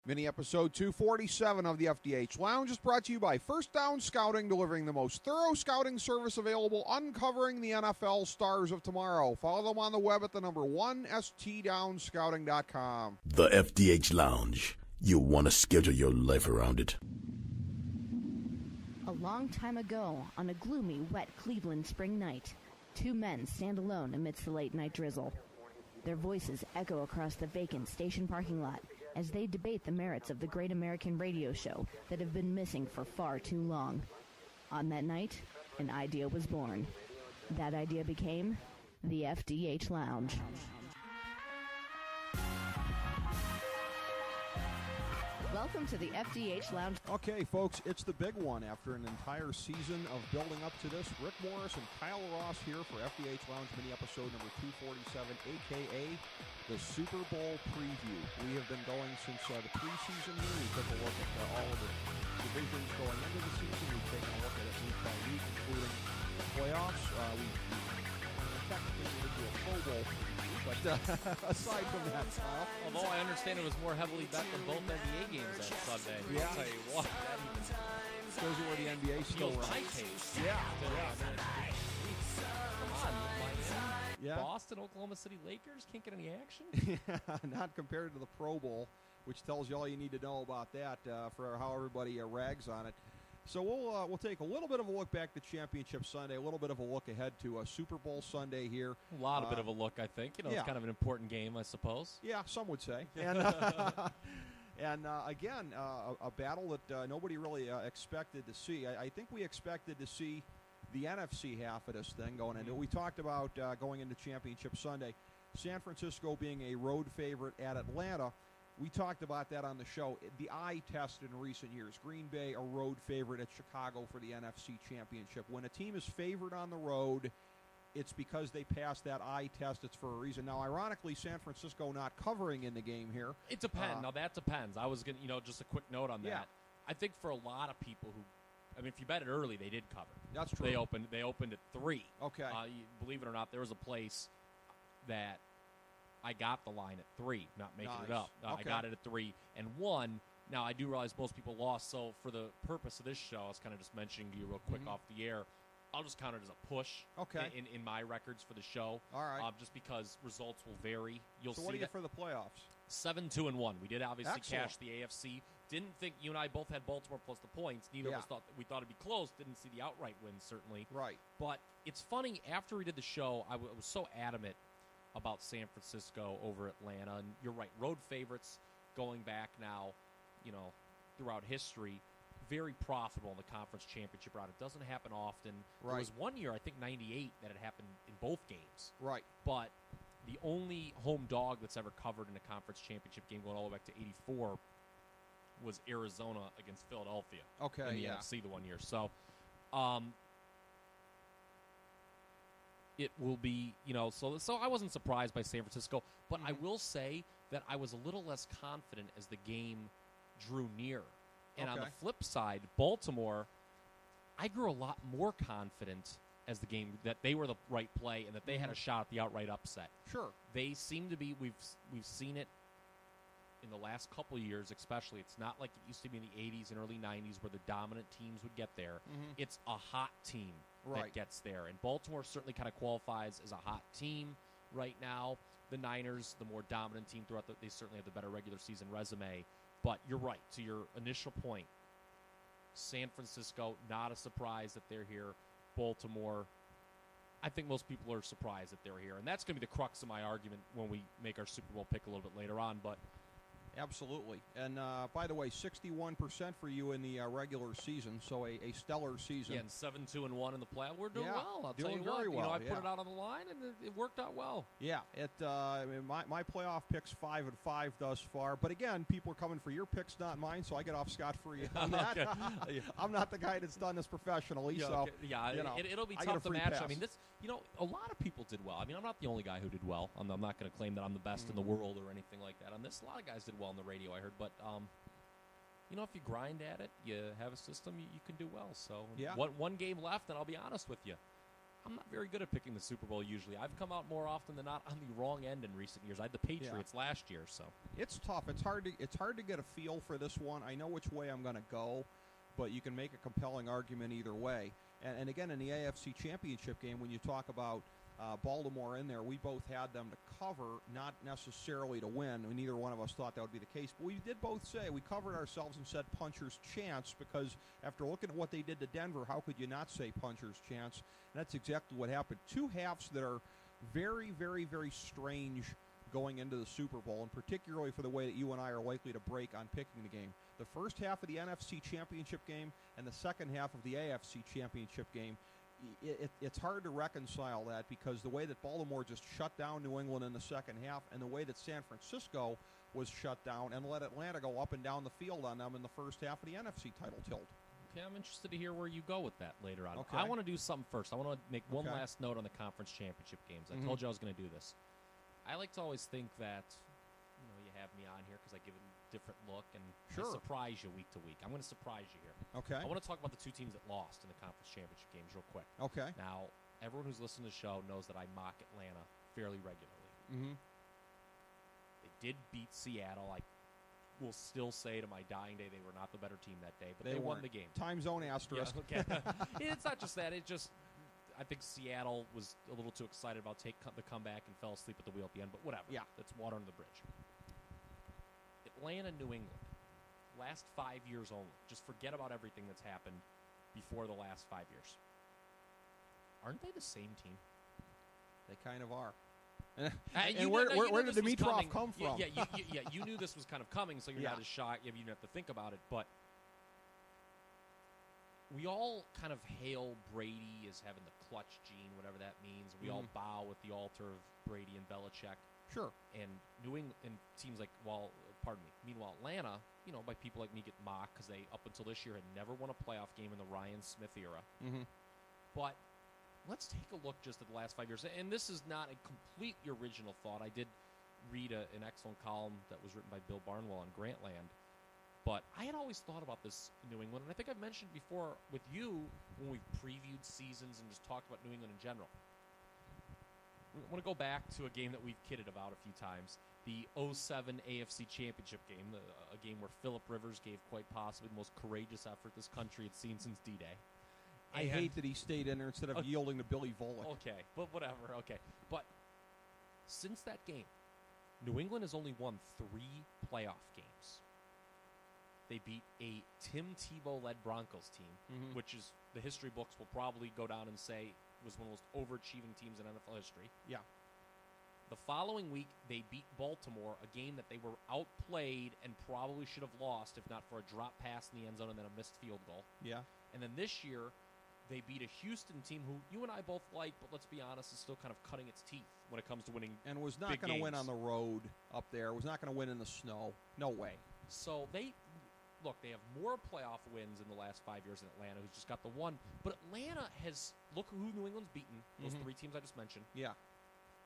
Mini episode 247 of the FDH Lounge is brought to you by First Down Scouting, delivering the most thorough scouting service available, uncovering the NFL stars of tomorrow. Follow them on the web at the number 1 stdownscouting.com. The FDH Lounge. You want to schedule your life around it. A long time ago, on a gloomy, wet Cleveland spring night, two men stand alone amidst the late-night drizzle. Their voices echo across the vacant station parking lot as they debate the merits of the great American radio show that have been missing for far too long. On that night, an idea was born. That idea became the FDH Lounge. Welcome to the FDH Lounge. Okay, folks, it's the big one. After an entire season of building up to this, Rick Morris and Kyle Ross here for FDH Lounge mini episode number 247, a.k.a. the Super Bowl preview. We have been going since the preseason here. We took a look at all of the divisions going into the season. We've taken a look at it week by week, including the playoffs. We technically did do a Pro Bowl preview, but aside from that, although I understand it was more heavily bet than both NBA games on Sunday. Yeah. I'll tell you what, that even shows you where the NBA still runs. Yeah. Yeah. Boston, Oklahoma City Lakers can't get any action? Yeah, not compared to the Pro Bowl, which tells you all you need to know about that for how everybody rags on it. So we'll take a little bit of a look back to Championship Sunday, a little bit of a look ahead to Super Bowl Sunday here. A lot of bit of a look, I think. You know, yeah. It's kind of an important game, I suppose. Yeah, some would say. And again, a battle that nobody really expected to see. I think we expected to see the NFC half of this thing going into it. We talked about going into Championship Sunday, San Francisco being a road favorite at Atlanta. We talked about that on the show. The eye test in recent years. Green Bay, a road favorite at Chicago for the NFC Championship. When a team is favored on the road, it's because they passed that eye test. It's for a reason. Now, ironically, San Francisco not covering in the game here. It depends. Now, that depends. I was going to, just a quick note on that. Yeah. I think for a lot of people who, if you bet it early, they did cover. That's true. They opened at 3. Okay. Believe it or not, there was a place that I got the line at 3, not making it up. Okay. I got it at 3 and 1. Now, I do realize most people lost, so for the purpose of this show, I was kind of just mentioning to you real quick off the air, I'll just count it as a push in my records for the show. All right. Just because results will vary. You'll so see what do you get for the playoffs? 7-2-1. We did obviously Excellent. cash the AFC. Didn't think you and I both had Baltimore plus the points. Neither of us thought it'd be close. Didn't see the outright win, certainly. Right. But it's funny, after we did the show, I was so adamant about San Francisco over Atlanta. And you're right, road favorites going back now, throughout history, very profitable in the conference championship round. It doesn't happen often. Right. There was one year, I think 98, that it happened in both games. Right. But the only home dog that's ever covered in a conference championship game going all the way back to 84 was Arizona against Philadelphia. Okay, in the yeah. NFC the one year. So, it will be, so I wasn't surprised by San Francisco, but I will say that I was a little less confident as the game drew near. And on the flip side, Baltimore, I grew a lot more confident as the game that they were the right play and that they had a shot at the outright upset. Sure. They seem to be, we've seen it in the last couple of years especially. It's not like it used to be in the 80s and early 90s where the dominant teams would get there. It's a hot team that gets there. And Baltimore certainly kind of qualifies as a hot team right now. The Niners, the more dominant team throughout they certainly have the better regular season resume. But you're right. To your initial point, San Francisco, not a surprise that they're here. Baltimore, I think most people are surprised that they're here. And that's going to be the crux of my argument when we make our Super Bowl pick a little bit later on. But absolutely. And by the way, 61% for you in the regular season, so a stellar season. Yeah, and 7-2-1 in the playoff. We're doing well. I'll doing tell you very what. well. I put it out on the line, and it worked out well. Yeah, my playoff picks 5-5 thus far. But again, people are coming for your picks, not mine, so I get off scot-free on that. I'm not the guy that's done this professionally, so it'll be tough to match. I mean, a lot of people did well. I mean, I'm not the only guy who did well. I'm not going to claim that I'm the best in the world or anything like that. On this, a lot of guys did well on the radio, I heard. But if you grind at it, you have a system, you can do well. So one game left, and I'll be honest with you. I'm not very good at picking the Super Bowl usually. I've come out more often than not on the wrong end in recent years. I had the Patriots last year, so it's tough. It's hard to get a feel for this one. I know which way I'm going to go, but you can make a compelling argument either way. And again, in the AFC Championship game, when you talk about Baltimore in there, we both had them to cover, not necessarily to win. Neither one of us thought that would be the case. But we did both say, we covered ourselves and said puncher's chance, because after looking at what they did to Denver, how could you not say puncher's chance? And that's exactly what happened. Two halves that are very, very, very strange going into the Super Bowl, and particularly for the way that you and I are likely to break on picking the game. The first half of the NFC Championship game and the second half of the AFC Championship game, it's hard to reconcile that, because the way that Baltimore just shut down New England in the second half, and the way that San Francisco was shut down and let Atlanta go up and down the field on them in the first half of the NFC title tilt. Okay, I'm interested to hear where you go with that later on. Okay. I want to do something first. I want to make one last note on the conference championship games. I told you I was going to do this. I like to always think that, you have me on here because I give it a different look and I surprise you week to week. I'm going to surprise you here. Okay. I want to talk about the two teams that lost in the conference championship games real quick. Okay. Now, everyone who's listening to the show knows that I mock Atlanta fairly regularly. Mm-hmm. They did beat Seattle. I will still say to my dying day they were not the better team that day, but they won the game. Time zone asterisk. Yeah, okay. It's not just that. I think Seattle was a little too excited about the comeback and fell asleep at the wheel at the end, but whatever. Yeah. That's water under the bridge. Atlanta, New England, last 5 years only. Just forget about everything that's happened before the last 5 years. Aren't they the same team? They kind of are. And where did Dimitrov come from? Yeah, you knew this was kind of coming, so you're not as shocked. You didn't have to think about it, but we all kind of hail Brady as having the clutch gene, whatever that means. We all bow at the altar of Brady and Belichick. Sure. And New England and teams like, meanwhile, Atlanta, by people like me get mocked because they, up until this year, had never won a playoff game in the Ryan Smith era. Mm-hmm. But let's take a look just at the last 5 years. And this is not a completely original thought. I did read an excellent column that was written by Bill Barnwell on Grantland. But I had always thought about this in New England, and I think I've mentioned before with you when we've previewed seasons and just talked about New England in general. I want to go back to a game that we've kidded about a few times, the 2007 AFC Championship game, a game where Phillip Rivers gave quite possibly the most courageous effort this country had seen since D-Day. I hate that he stayed in there instead of yielding to Billy Volek. Okay, but whatever, okay. But since that game, New England has only won 3 playoff games. They beat a Tim Tebow-led Broncos team, which is the history books will probably go down and say was one of the most overachieving teams in NFL history. Yeah. The following week, they beat Baltimore, a game that they were outplayed and probably should have lost if not for a drop pass in the end zone and then a missed field goal. Yeah. And then this year, they beat a Houston team who you and I both like, but let's be honest, is still kind of cutting its teeth when it comes to winning and was not going to win on the road up there. Was not going to win in the snow. No way. So they have more playoff wins in the last 5 years than Atlanta, who's just got the one. But Atlanta has, look who New England's beaten, those 3 teams I just mentioned. Yeah.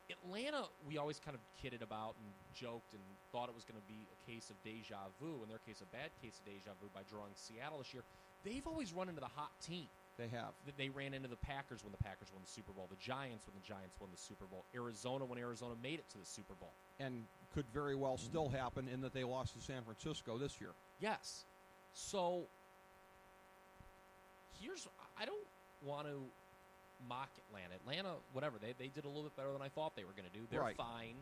Atlanta, we always kind of kidded about and joked and thought it was going to be a case of deja vu, in their case a bad case of deja vu by drawing Seattle this year. They've always run into the hot team. They have. They ran into the Packers when the Packers won the Super Bowl, the Giants when the Giants won the Super Bowl, Arizona when Arizona made it to the Super Bowl. And could very well still happen in that they lost to San Francisco this year. Yes. So, I don't want to mock Atlanta. Atlanta, whatever, they did a little bit better than I thought they were going to do. They're fine.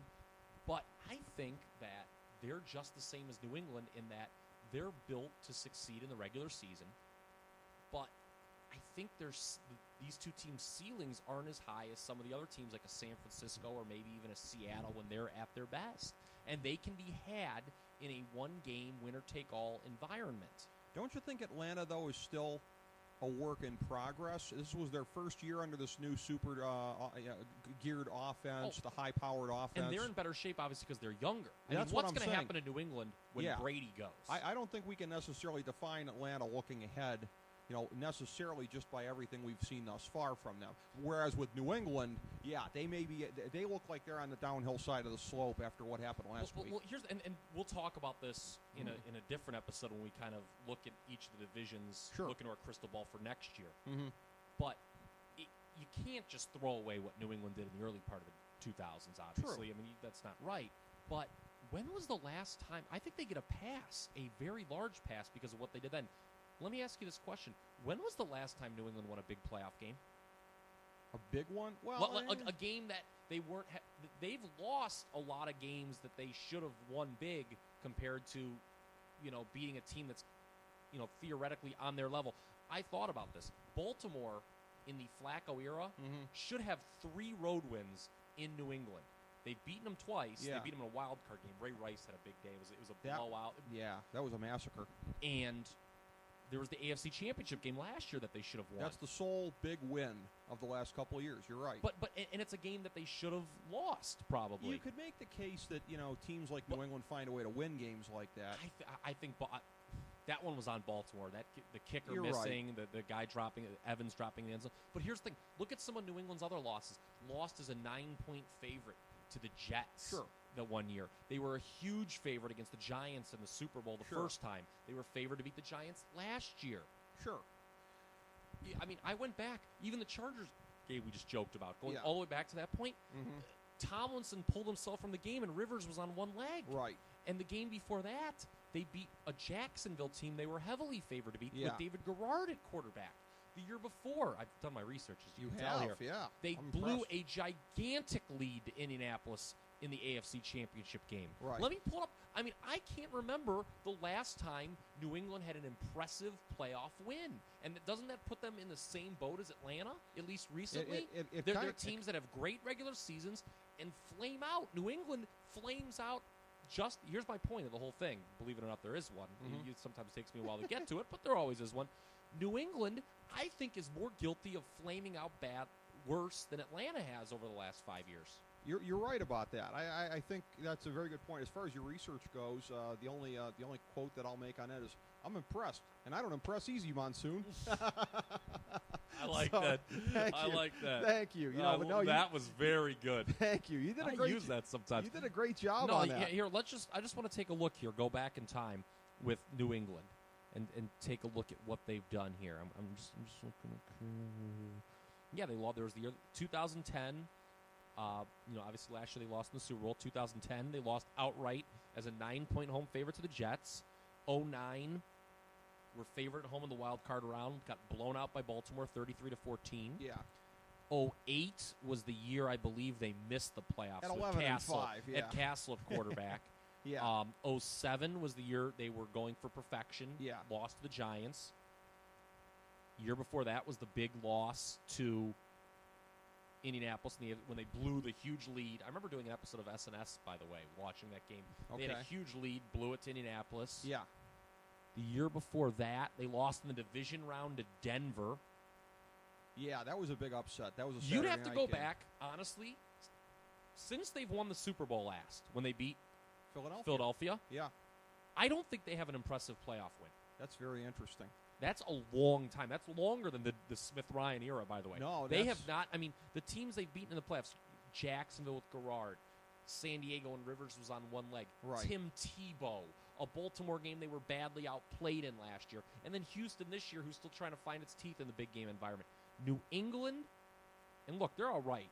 But I think that they're just the same as New England in that they're built to succeed in the regular season. But I think these two teams' ceilings aren't as high as some of the other teams like a San Francisco or maybe even a Seattle when they're at their best. And they can be had in a one-game, winner-take-all environment. Don't you think Atlanta, though, is still a work in progress? This was their first year under this new super geared offense, the high-powered offense. And they're in better shape, obviously, because they're younger. That's what's going to happen in New England when Brady goes? I don't think we can necessarily define Atlanta looking ahead, necessarily just by everything we've seen thus far from them. Whereas with New England, they look like they're on the downhill side of the slope after what happened last week. Well, and we'll talk about this in a different episode when we kind of look at each of the divisions, look into our crystal ball for next year. Mm-hmm. But you can't just throw away what New England did in the early part of the 2000s, obviously. True. I mean, that's not right. But when was the last time? I think they get a pass, a very large pass, because of what they did then. Let me ask you this question. When was the last time New England won a big playoff game? A big one? Well, a game that they weren't they've lost a lot of games that they should have won big compared to, beating a team that's, theoretically on their level. I thought about this. Baltimore in the Flacco era should have 3 road wins in New England. They've beaten them twice. Yeah. They beat them in a wild card game. Ray Rice had a big day. It was a blowout. Yeah, that was a massacre. And there was the AFC Championship game last year that they should have won. That's the sole big win of the last couple of years. You're right. But it's a game that they should have lost, probably. You could make the case that teams like New England find a way to win games like that. I think that one was on Baltimore. The kicker You're missing, right. the guy dropping, Evans dropping the end zone. But here's the thing: look at some of New England's other losses. Lost as a 9-point favorite to the Jets. Sure. The one year. They were a huge favorite against the Giants in the Super Bowl the first time. They were favored to beat the Giants last year. Sure. I mean, I went back. Even the Chargers game we just joked about, going all the way back to that point. Tomlinson pulled himself from the game, and Rivers was on one leg. Right. And the game before that, they beat a Jacksonville team they were heavily favored to beat with David Garrard at quarterback. The year before, I've done my research, as you can tell here. Yeah. They blew a gigantic lead to Indianapolis in the AFC Championship game. Right. Let me pull up. I mean, I can't remember the last time New England had an impressive playoff win. And doesn't that put them in the same boat as Atlanta, at least recently? They're teams that have great regular seasons and flame out. New England flames out. Here's my point of the whole thing. Believe it or not, there is one. It sometimes takes me a while to get to it, but there always is one. New England, I think, is more guilty of flaming out worse than Atlanta has over the last 5 years. You're right about that. I think that's a very good point. As far as your research goes, the only quote that I'll make on that is, "I'm impressed," and I don't impress easy, Monsoon. I like that. I like that. Thank you. That was very good. Thank you. You did a great. Use that sometimes. You did a great job on that. Here, I just want to take a look here. Go back in time with New England and take a look at what they've done here. I'm just looking. Yeah, they lost. There was the year 2010. Obviously last year they lost in the Super Bowl. 2010 they lost outright as a 9-point home favorite to the Jets. 2009 were favored at home in the wild card round. Got blown out by Baltimore 33-14. Yeah. 2008 was the year I believe they missed the playoffs at with 11-5. Yeah. At Castle at quarterback. Yeah. 2007 was the year they were going for perfection. Yeah. Lost to the Giants. Year before that was the big loss to Indianapolis when they blew the huge lead. I remember doing an episode of SNS, by the way, watching that game. Okay. They had a huge lead, blew it to Indianapolis. Yeah. The year before that, they lost in the division round to Denver. Yeah, that was a big upset. That was a You'd Saturday have to night go game. back, honestly, since they've won the Super Bowl last, when they beat Philadelphia. Yeah. I don't think they have an impressive playoff win. That's very interesting. That's a long time. That's longer than the Smith-Ryan era, by the way. No, they have not. I mean, the teams they've beaten in the playoffs, Jacksonville with Garrard, San Diego and Rivers was on one leg. Right. Tim Tebow, a Baltimore game they were badly outplayed in last year. And then Houston this year, who's still trying to find its teeth in the big game environment. New England, and look, they're all right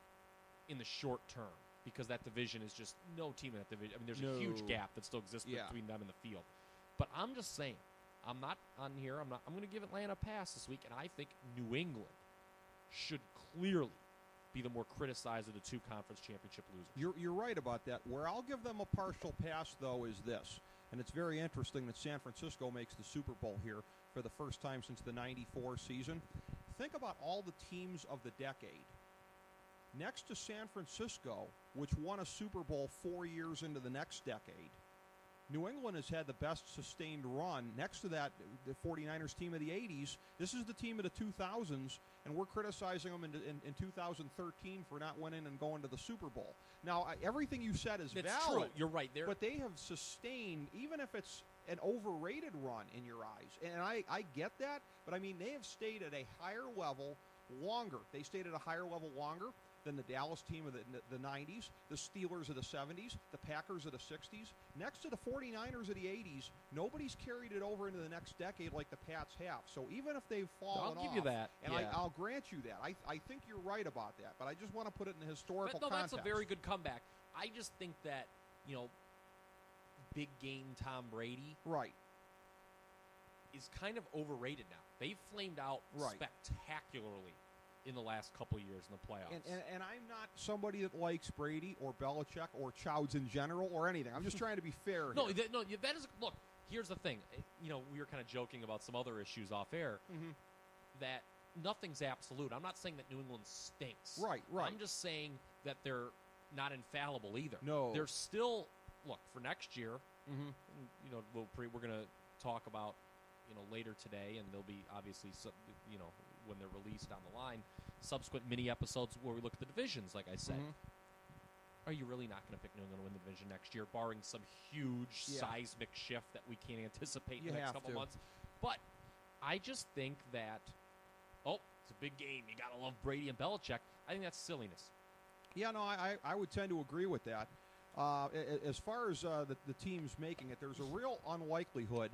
in the short term because that division is just no team in that division. I mean, there's a huge gap that still exists between them and the field. But I'm just saying, I'm not on here. I'm going to give Atlanta a pass this week, and I think New England should clearly be the more criticized of the two conference championship losers. You're right about that. Where I'll give them a partial pass, though, is this. And it's very interesting that San Francisco makes the Super Bowl here for the first time since the 94 season. Think about all the teams of the decade. Next to San Francisco, which won a Super Bowl 4 years into the next decade, New England has had the best sustained run. Next to that, the 49ers team of the 80s. This is the team of the 2000s, and we're criticizing them in 2013 for not winning and going to the Super Bowl. Now, everything you said is That's valid. True. You're right. But they have sustained, even if it's an overrated run in your eyes. And I get that, but I mean, they have stayed at a higher level longer. They stayed at a higher level longer. than the Dallas team of the 90s, the Steelers of the 70s, the Packers of the 60s. Next to the 49ers of the 80s, nobody's carried it over into the next decade like the Pats have. So even if they've fallen off, I'll give you that. and I'll grant you that. I think you're right about that, but I just want to put it in the historical context. That's a very good comeback. I just think that, big game Tom Brady is kind of overrated now. They've flamed out spectacularly in the last couple of years in the playoffs. And I'm not somebody that likes Brady or Belichick or Chowds in general or anything. I'm just trying to be fair No, here. that is... Look, here's the thing. We were kind of joking about some other issues off air, that nothing's absolute. I'm not saying that New England stinks. Right. I'm just saying that they're not infallible either. No. They're still... Look, for next year, we're going to talk about later today, and there'll be obviously when they're released down the line, subsequent mini episodes where we look at the divisions, like I said. Are you really not going to pick New England to win the division next year, barring some huge seismic shift that we can't anticipate in the next couple months? But I just think that, it's a big game. You got to love Brady and Belichick. I think that's silliness. Yeah, no, I would tend to agree with that. As far as the teams making it, there's a real unlikelihood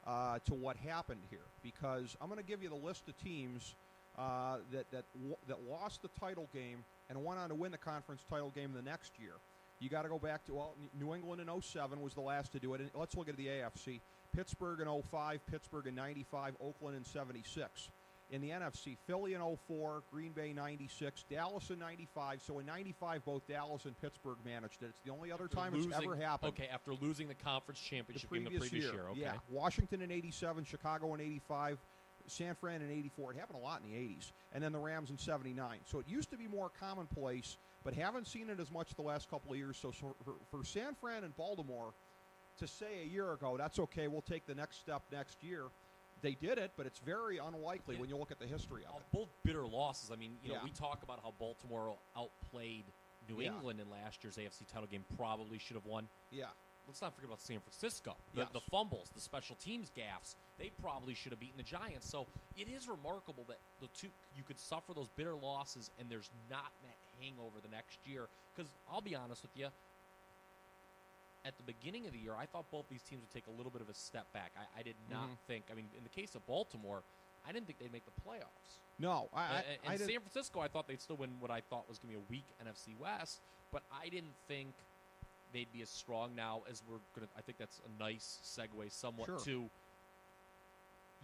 to what happened here, because I'm going to give you the list of teams that lost the title game and went on to win the conference title game the next year. You got to go back to, New England in 07 was the last to do it. And let's look at the AFC. Pittsburgh in 05, Pittsburgh in 95, Oakland in 76. In the NFC, Philly in 04, Green Bay 96, Dallas in 95. So in 95, both Dallas and Pittsburgh managed it. It's the only other time it's ever happened. Okay, after losing the conference championship in the previous year. Okay. Yeah, Washington in 87, Chicago in 85, San Fran in 84. It happened a lot in the 80s. And then the Rams in 79. So it used to be more commonplace, but haven't seen it as much the last couple of years. So for San Fran and Baltimore to say a year ago, that's okay, we'll take the next step next year, they did it, but it's very unlikely when you look at the history of it. Both bitter losses. I mean, we talk about how Baltimore outplayed New England in last year's AFC title game, probably should have won. Yeah. Let's not forget about San Francisco. Yes. The fumbles, the special teams gaffes, they probably should have beaten the Giants. So it is remarkable that the two, you could suffer those bitter losses and there's not that hangover the next year. Because I'll be honest with you, at the beginning of the year, I thought both these teams would take a little bit of a step back. I did not think, in the case of Baltimore, I didn't think they'd make the playoffs. No. And San Francisco, I thought they'd still win what I thought was going to be a weak NFC West, but I didn't think they'd be as strong now as we're going to. I think that's a nice segue somewhat to,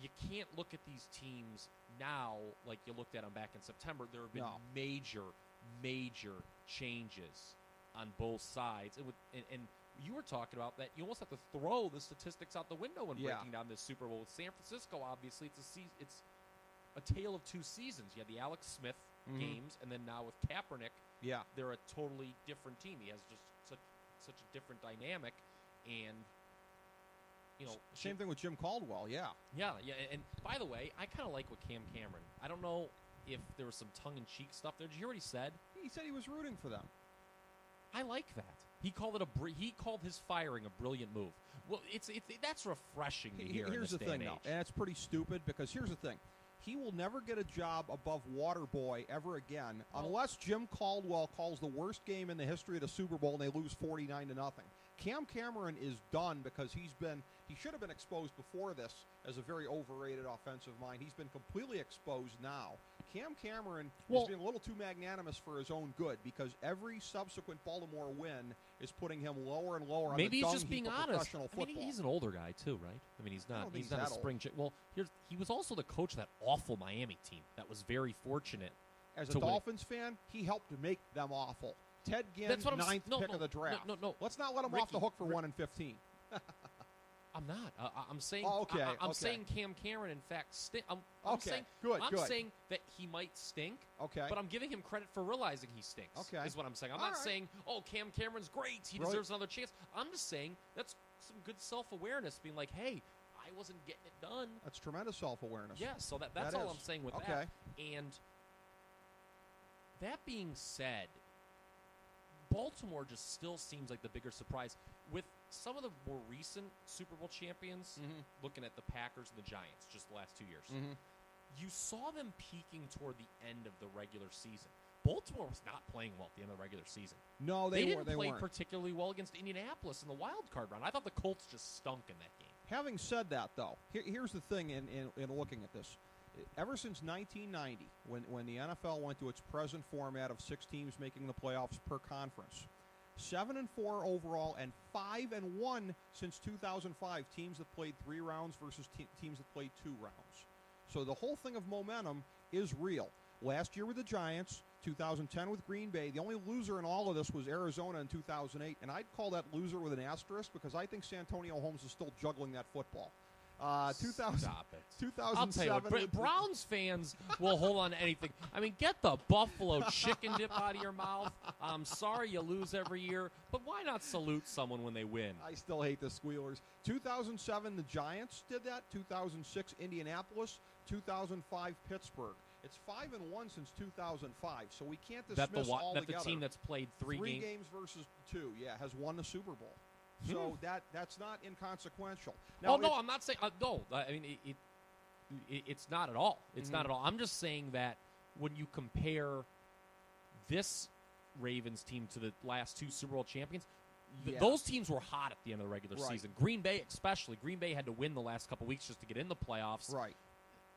you can't look at these teams now like you looked at them back in September. There have been major changes on both sides. And you were talking about that. You almost have to throw the statistics out the window when breaking down this Super Bowl. With San Francisco, obviously, it's a tale of two seasons. You had the Alex Smith games, and then now with Kaepernick, they're a totally different team. He has just such a different dynamic, and same thing with Jim Caldwell. And by the way, I kind of like what Cam Cameron. I don't know if there was some tongue-in-cheek stuff there. Did you hear what he said? He said he was rooting for them. I like that. He called his firing a brilliant move. Well, that's refreshing to hear. Here's the thing, though, and it's pretty stupid, because here's the thing: he will never get a job above Waterboy ever again unless Jim Caldwell calls the worst game in the history of the Super Bowl and they lose 49-0. Cam Cameron is done because he should have been exposed before this as a very overrated offensive mind. He's been completely exposed now. Cam Cameron is being a little too magnanimous for his own good, because every subsequent Baltimore win is putting him lower and lower on the dung heap of professional football. I mean, he's an older guy too, right? I mean, he's not a spring chick. Well, he was also the coach of that awful Miami team that was very fortunate. As a Dolphins fan, he helped to make them awful. Ted Ginn, ninth pick of the draft. No. Let's not let him off the hook for 1-15. I'm not. I'm saying. I'm saying Cam Cameron, in fact, stink. I'm saying that he might stink. Okay. But I'm giving him credit for realizing he stinks. Okay. Is what I'm saying. I'm not saying, Cam Cameron's great. He deserves another chance. I'm just saying that's some good self-awareness, being like, hey, I wasn't getting it done. That's tremendous self-awareness. Yeah. So that's all I'm saying with that. And that being said, Baltimore just still seems like the bigger surprise. With some of the more recent Super Bowl champions, looking at the Packers and the Giants just the last 2 years, you saw them peaking toward the end of the regular season. Baltimore was not playing well at the end of the regular season. No, they didn't they play weren't. particularly well against Indianapolis in the wild card round. I thought the Colts just stunk in that game. Having said that, though, here's the thing in looking at this. Ever since 1990, when the NFL went to its present format of 6 teams making the playoffs per conference, 7-4 overall and 5-1 since 2005. Teams that played 3 rounds versus teams that played 2 rounds. So the whole thing of momentum is real. Last year with the Giants, 2010 with Green Bay. The only loser in all of this was Arizona in 2008, and I'd call that loser with an asterisk because I think Santonio Holmes is still juggling that football. 2000, Stop it. 2007. I'll tell you what, Browns fans will hold on to anything. I mean, get the Buffalo chicken dip out of your mouth. I'm sorry you lose every year, but why not salute someone when they win? I still hate the Squealers. 2007, the Giants did that. 2006, Indianapolis. 2005, Pittsburgh. It's 5-1 since 2005, so we can't dismiss all that together. the team that's played 3 games versus 2, has won the Super Bowl. So that's not inconsequential. Now, no, I'm not saying no. I mean, it's not at all. It's not at all. I'm just saying that when you compare this Ravens team to the last 2 Super Bowl champions, those teams were hot at the end of the regular season. Green Bay especially. Green Bay had to win the last couple weeks just to get in the playoffs. Right.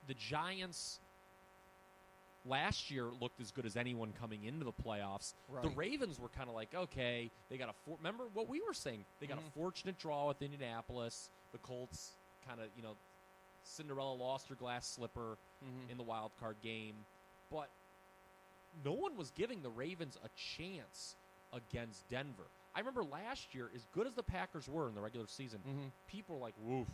The Giants last year looked as good as anyone coming into the playoffs. Right. The Ravens were kind of like, okay, they got remember what we were saying? They got a fortunate draw with Indianapolis. The Colts kind of, Cinderella lost her glass slipper in the wild card game. But no one was giving the Ravens a chance against Denver. I remember last year, as good as the Packers were in the regular season, people were like, woof.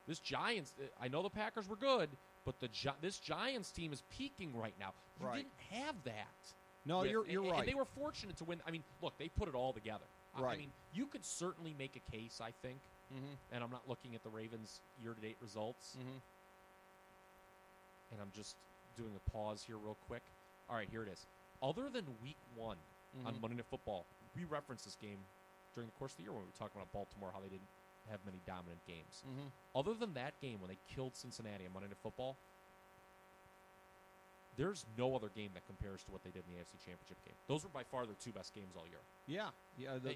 This Giants, I know the Packers were good, but this Giants team is peaking right now. You didn't have that. No, you're right. And they were fortunate to win. I mean, look, they put it all together. Right. I mean, you could certainly make a case, I think, and I'm not looking at the Ravens' year-to-date results, and I'm just doing a pause here real quick. All right, here it is. Other than Week 1 on Monday Night Football, we referenced this game during the course of the year when we were talking about Baltimore, how they didn't have many dominant games. Other than that game when they killed Cincinnati on Monday Night Football, there's no other game that compares to what they did in the AFC Championship game. Those were by far their 2 best games all year. Yeah.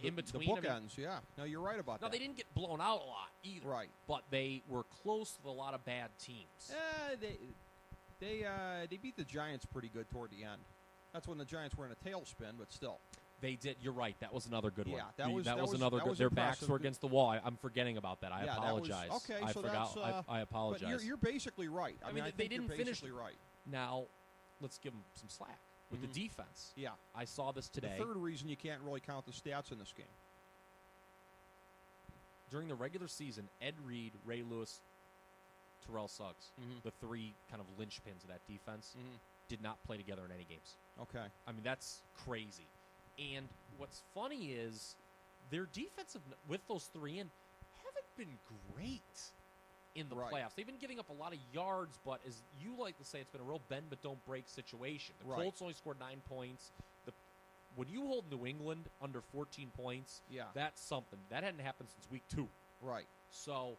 In between, the bookends, No, you're right about that. No, they didn't get blown out a lot either. Right. But they were close with a lot of bad teams. They beat the Giants pretty good toward the end. That's when the Giants were in a tailspin, but still. They did. You're right. That was another good one. That was another good. Their impressive. backs were against the wall. I'm forgetting about that. I apologize. Okay, I so forgot. that's. I apologize. But you're basically right. I mean, I they didn't finish. Right. Now, let's give them some slack with the defense. Yeah, I saw this today. The third reason you can't really count the stats in this game. During the regular season, Ed Reed, Ray Lewis, Terrell Suggs, the 3 kind of linchpins of that defense, did not play together in any games. Okay. I mean, that's crazy. And what's funny is their defensive, with those 3 in, haven't been great in the playoffs. They've been giving up a lot of yards, but as you like to say, it's been a real bend but don't break situation. The Colts only scored 9 points. When you hold New England under 14 points, that's something. That hadn't happened since week 2. Right. So,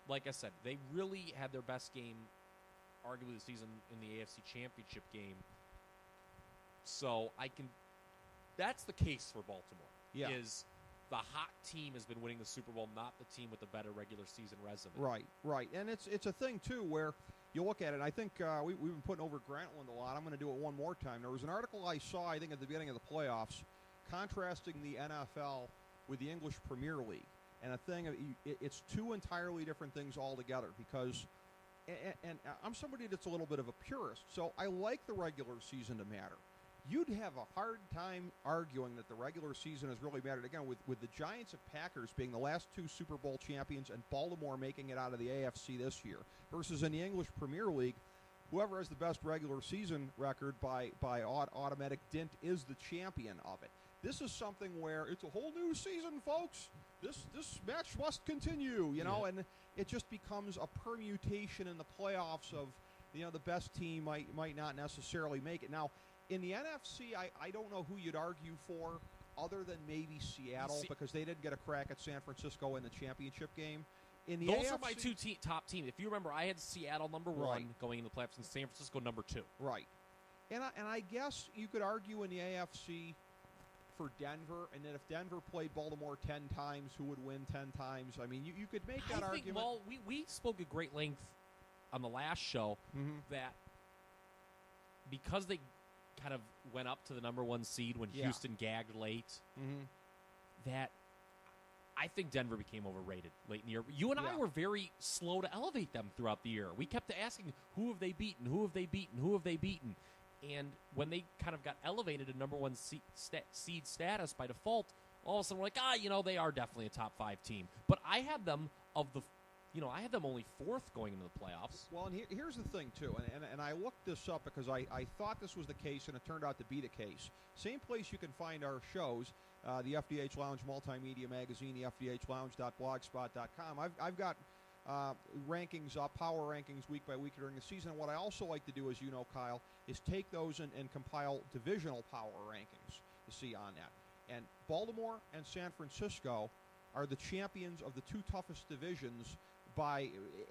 like I said, they really had their best game, arguably the season, in the AFC Championship game. So that's the case for Baltimore. Yeah. Is the hot team has been winning the Super Bowl, not the team with the better regular season resume. Right. And it's a thing, too, where you look at it. I think we've been putting over Grantland a lot. I'm going to do it one more time. There was an article I saw, I think, at the beginning of the playoffs, contrasting the NFL with the English Premier League. And it's 2 entirely different things altogether because and I'm somebody that's a little bit of a purist, so I like the regular season to matter. You'd have a hard time arguing that the regular season has really mattered. Again, with the Giants and Packers being the last 2 Super Bowl champions and Baltimore making it out of the AFC this year, versus in the English Premier League, whoever has the best regular season record by automatic dint is the champion of it. This is something where it's a whole new season, folks. This match must continue, and it just becomes a permutation in the playoffs of, the best team might not necessarily make it. Now, in the NFC, I don't know who you'd argue for other than maybe Seattle because they didn't get a crack at San Francisco in the championship game. In the Those AFC, are my 2 top teams. If you remember, I had Seattle number 1 going into the playoffs and San Francisco number 2. Right. And I guess you could argue in the AFC for Denver, and then if Denver played Baltimore 10 times, who would win 10 times? I mean, you could make that argument. Well, we spoke at great length on the last show that because they kind of went up to the number 1 seed when Houston gagged late, that I think Denver became overrated late in the year. You and I were very slow to elevate them throughout the year. We kept asking, who have they beaten? Who have they beaten? Who have they beaten? And when they kind of got elevated to number 1 seed status by default, all of a sudden we're like, they are definitely a top 5 team. But I had them I had them only 4th going into the playoffs. Well, and here's the thing, too, and I looked this up because I thought this was the case, and it turned out to be the case. Same place you can find our shows, the FDH Lounge Multimedia Magazine, the FDHLounge.blogspot.com. I've got rankings up, power rankings week by week during the season. And what I also like to do, as you know, Kyle, is take those and compile divisional power rankings to see on that. And Baltimore and San Francisco are the champions of the 2 toughest divisions by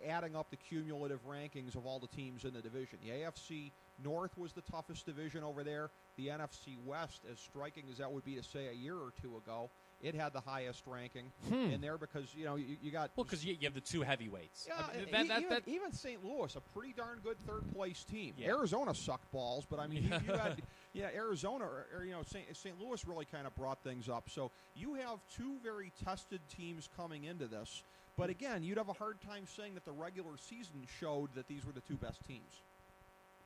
adding up the cumulative rankings of all the teams in the division. The AFC North was the toughest division over there. The NFC West, as striking as that would be to say a year or 2 ago, it had the highest ranking in there because, you got... Well, because you have the 2 heavyweights. Yeah, even St. Louis, a pretty darn good third-place team. Yeah. Arizona sucked balls, but, I mean, you had... Yeah, Arizona, or St. Louis really kind of brought things up. So you have 2 very tested teams coming into this. But again, you'd have a hard time saying that the regular season showed that these were the 2 best teams.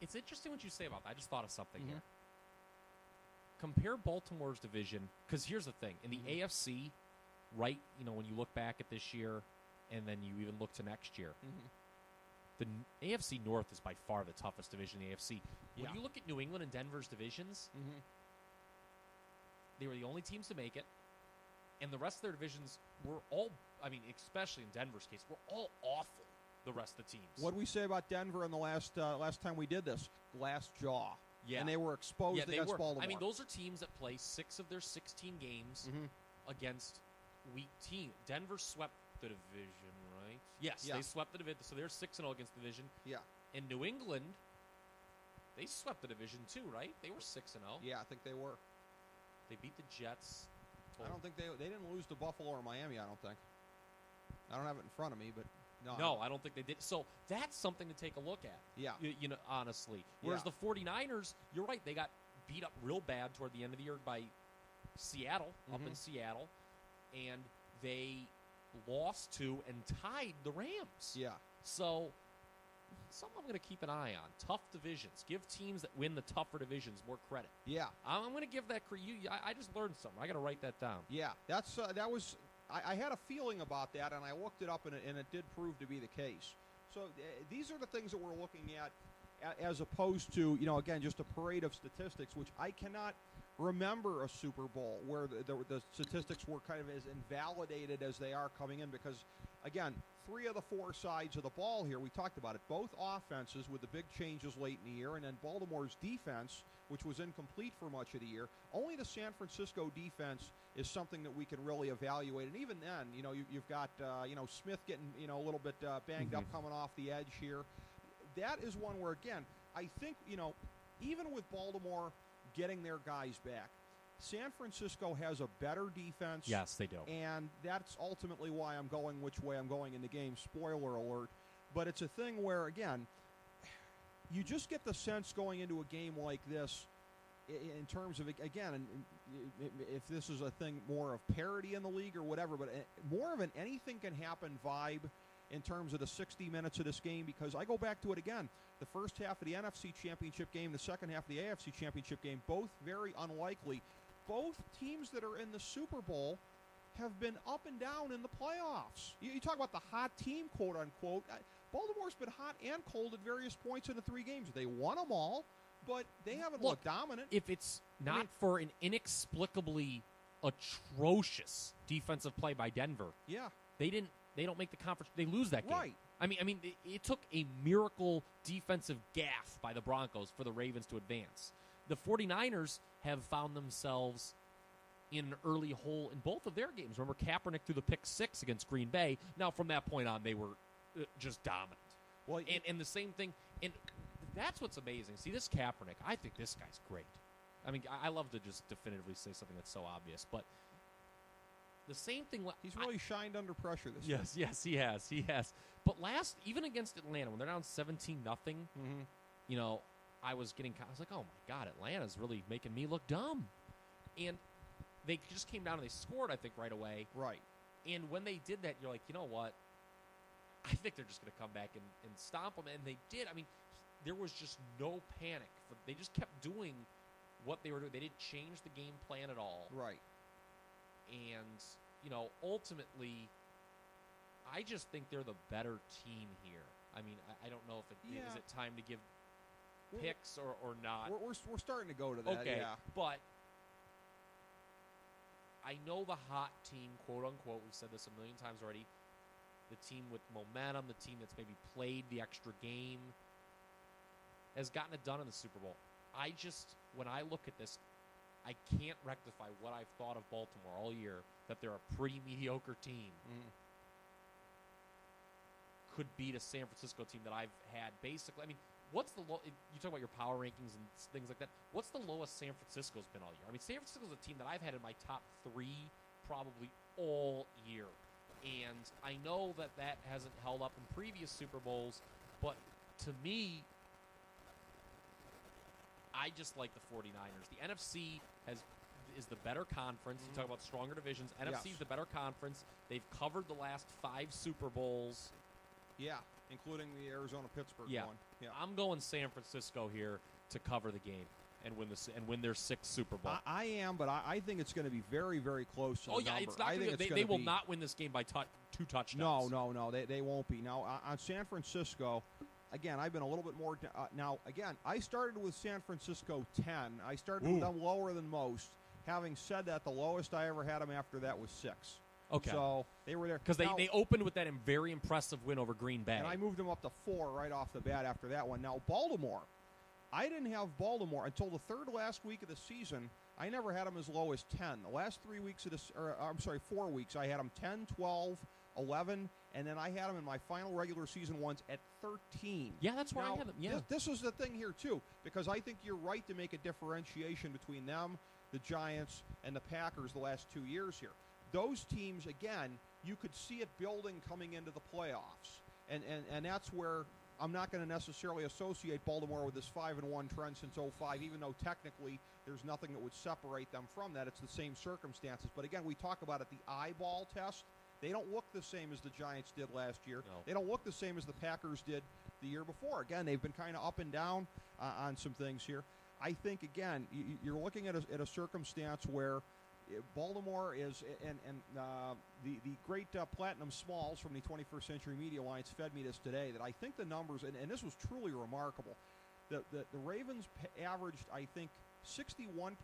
It's interesting what you say about that. I just thought of something here. Compare Baltimore's division, because here's the thing. In the AFC, right, when you look back at this year and then you even look to next year, the AFC North is by far the toughest division in the AFC. When you look at New England and Denver's divisions, they were the only teams to make it, and the rest of their divisions were all, especially in Denver's case, were all awful, the rest of the teams. What did we say about Denver in the last time we did this? Glass jaw. Yeah. And they were exposed against Baltimore. Those are teams that play 6 of their 16 games against weak teams. Denver swept the division, right? Yes, they swept the division, so they're 6-0 against the division. Yeah. In New England, they swept the division too, right? They were 6-0. Yeah, I think they were. They beat the Jets. I don't think they didn't lose to Buffalo or Miami, I don't think. I don't have it in front of me, but no. No, I don't think they did. So that's something to take a look at. Yeah. Honestly. Whereas the 49ers, you're right, they got beat up real bad toward the end of the year by Seattle, up in Seattle, and they lost to and tied the Rams. Yeah. So something I'm going to keep an eye on. Tough divisions. Give teams that win the tougher divisions more credit. Yeah. I'm going to give that credit. I just learned something. I got to write that down. Yeah. That was... I had a feeling about that, and I looked it up, and it did prove to be the case. So these are the things that we're looking at as opposed to, again, just a parade of statistics, which I cannot remember a Super Bowl where the statistics were kind of as invalidated as they are coming in because, again, 3 of the 4 sides of the ball here, we talked about it, both offenses with the big changes late in the year, and then Baltimore's defense, which was incomplete for much of the year. Only the San Francisco defense is something that we can really evaluate. And even then, you've got, Smith getting, a little bit banged up coming off the edge here. That is one where, again, I think, even with Baltimore getting their guys back, San Francisco has a better defense. Yes, they do. And that's ultimately why I'm going which way I'm going in the game. Spoiler alert. But it's a thing where, again, you just get the sense going into a game like this in terms of, again, if this is a thing more of parity in the league or whatever, but more of an anything can happen vibe in terms of the 60 minutes of this game, because I go back to it again. The first half of the NFC Championship game, the second half of the AFC Championship game, both very unlikely. Both teams that are in the Super Bowl have been up and down in the playoffs. You talk about the hot team, quote unquote. Baltimore's been hot and cold at various points in the 3 games. They won them all, but they haven't looked dominant. If it's not for an inexplicably atrocious defensive play by Denver, they don't make the conference. They lose that game. Right. I mean, it took a miracle defensive gaffe by the Broncos for the Ravens to advance. The 49ers have found themselves in an early hole in both of their games. Remember, Kaepernick threw the pick 6 against Green Bay. Now, from that point on, they were just dominant. Well, and the same thing. And That's what's amazing. See, this Kaepernick, I think this guy's great. I mean, I love to just definitively say something that's so obvious, but the same thing. He's really shined under pressure this year. Yes, he has. But even against Atlanta, when they're down 17-0, you know, I was like, oh my God, Atlanta's really making me look dumb. And they just came down and they scored, I think, right away. Right. And when they did that, you're like, you know what? I think they're just going to come back and stomp them. And they did. I mean, there was just no panic. They just kept doing what they were doing. They didn't change the game plan at all. Right. And, you know, ultimately, I just think they're the better team here. I mean, I don't know if is it time to give picks or not. We're starting to go to that, okay, yeah. But I know the hot team, quote unquote, we've said this a million times already, the team with momentum, the team that's maybe played the extra game, has gotten it done in the Super Bowl. When I look at this, I can't rectify what I've thought of Baltimore all year, that they're a pretty mediocre team. Could beat a San Francisco team that I've had basically. I mean, what's the you talk about your power rankings and things like that. What's the lowest San Francisco's been all year? I mean, San Francisco's a team that I've had in my top 3 probably all year. And I know that hasn't held up in previous Super Bowls, but to me, I just like the 49ers. The NFC is the better conference. You talk about stronger divisions. NFC is the better conference. They've covered the last 5 Super Bowls. Yeah, including the Arizona-Pittsburgh one. Yeah. I'm going San Francisco here to cover the game and win their 6th Super Bowl. I am, but I think it's going to be very, very close to the number. It's not. They will not win this game by 2 touchdowns. No, they won't be. Now, on San Francisco, again, I've been a little bit more. Now, again, I started with San Francisco 10. I started with them lower than most. Having said that, the lowest I ever had them after that was 6. Okay. So they were there. Because they opened with that very impressive win over Green Bay. And I moved them up to 4 right off the bat after that one. Now, Baltimore. I didn't have Baltimore until the last week of the season. I never had them as low as 10. The last 3 weeks of this, 4 weeks, I had them 10, 12, 11, and then I had them in my final regular season ones at 13. Yeah, that's where I had them. Yeah. This is the thing here, too, because I think you're right to make a differentiation between them, the Giants, and the Packers the last 2 years here. Those teams, again, you could see it building coming into the playoffs. And that's where I'm not going to necessarily associate Baltimore with this 5-1 trend since 2005, even though technically there's nothing that would separate them from that. It's the same circumstances. But again, we talk about it, the eyeball test. They don't look the same as the Giants did last year. No. They don't look the same as the Packers did the year before. Again, they've been kind of up and down on some things here. I think, again, you're looking at a circumstance where Baltimore is, and the great Platinum Smalls from the 21st Century Media Alliance fed me this today, that I think the numbers, and this was truly remarkable, the Ravens averaged, I think, 61%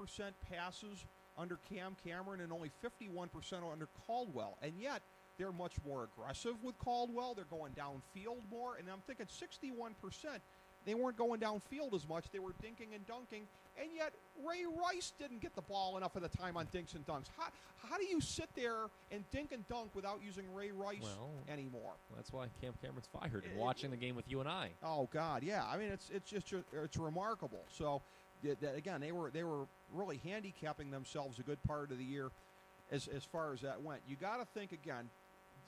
passes under Cam Cameron and only 51% under Caldwell, and yet they're much more aggressive with Caldwell. They're going downfield more, and I'm thinking 61%. They weren't going downfield as much. They were dinking and dunking, and yet Ray Rice didn't get the ball enough of the time on dinks and dunks. How do you sit there and dink and dunk without using Ray Rice anymore? That's why Cam Cameron's fired and watching the game with you and I. Oh God, yeah. I mean, it's remarkable. So again, they were really handicapping themselves a good part of the year as far as that went. You got to think again.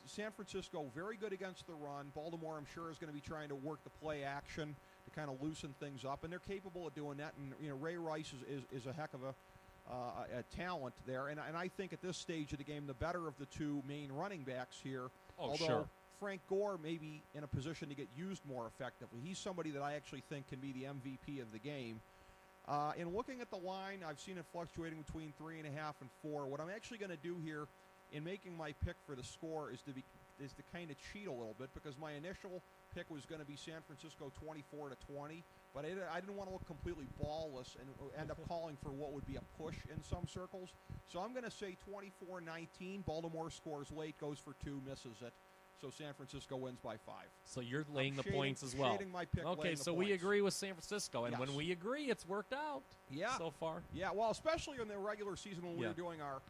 San Francisco very good against the run. Baltimore, I'm sure, is going to be trying to work the play action to kind of loosen things up, and they're capable of doing that. And Ray Rice is a heck of a talent there. And I think at this stage of the game, the better of the 2 main running backs here. Although Frank Gore may be in a position to get used more effectively. He's somebody that I actually think can be the MVP of the game. In looking at the line, I've seen it fluctuating between 3.5 and 4. What I'm actually going to do here in making my pick for the score is to kind of cheat a little bit, because my initial pick was going to be San Francisco 24-20, but I didn't want to look completely ballless and end up calling for what would be a push in some circles. So I'm going to say 24-19. Baltimore scores late, goes for 2, misses it. So San Francisco wins by 5. So you're laying the points as well. My pick, okay, so we agree with San Francisco, and when we agree, it's worked out so far. Yeah, well, especially in the regular season when we were doing our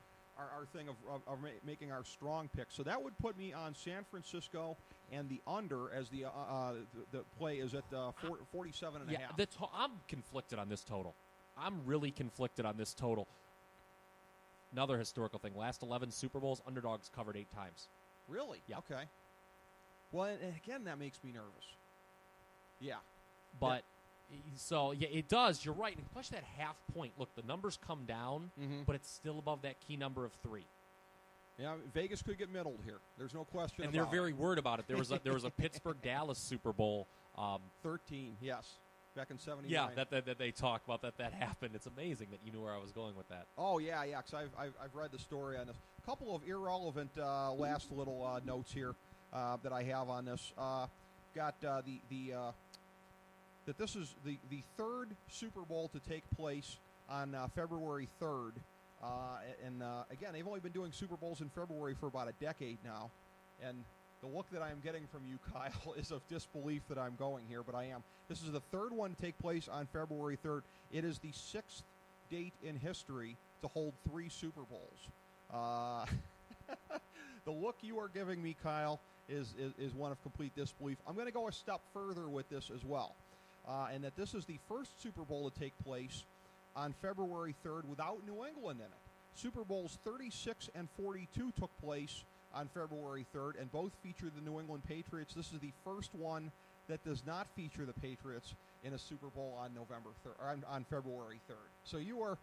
thing of making our strong pick. So that would put me on San Francisco and the under as the play is at 47.5. Yeah, I'm conflicted on this total. I'm really conflicted on this total. Another historical thing. Last 11 Super Bowls, underdogs covered 8 times. Really? Yeah. Okay. Well, and again, that makes me nervous. Yeah. But, so, yeah, it does. You're right. And push that half point. Look, the numbers come down, but it's still above that key number of 3. Yeah, Vegas could get middled here. There's no question and about it. And they're very worried about it. There was a Pittsburgh-Dallas Super Bowl. 13, yes. Back in 79. Yeah, that they talk about that happened. It's amazing that you knew where I was going with that. Oh, yeah, because I've read the story on this. A couple of irrelevant last little notes here that I have on this. Got that this is the third Super Bowl to take place on February 3rd. Again, they've only been doing Super Bowls in February for about a decade now. And the look that I'm getting from you, Kyle, is of disbelief that I'm going here, but I am. This is the third one to take place on February 3rd. It is the 6th date in history to hold 3 Super Bowls. The look you are giving me, Kyle, is one of complete disbelief. I'm going to go a step further with this as well, and that this is the first Super Bowl to take place on February 3rd without New England in it. Super Bowls 36 and 42 took place on February 3rd, and both feature the New England Patriots. This is the first one that does not feature the Patriots in a Super Bowl on on February 3rd. So you are,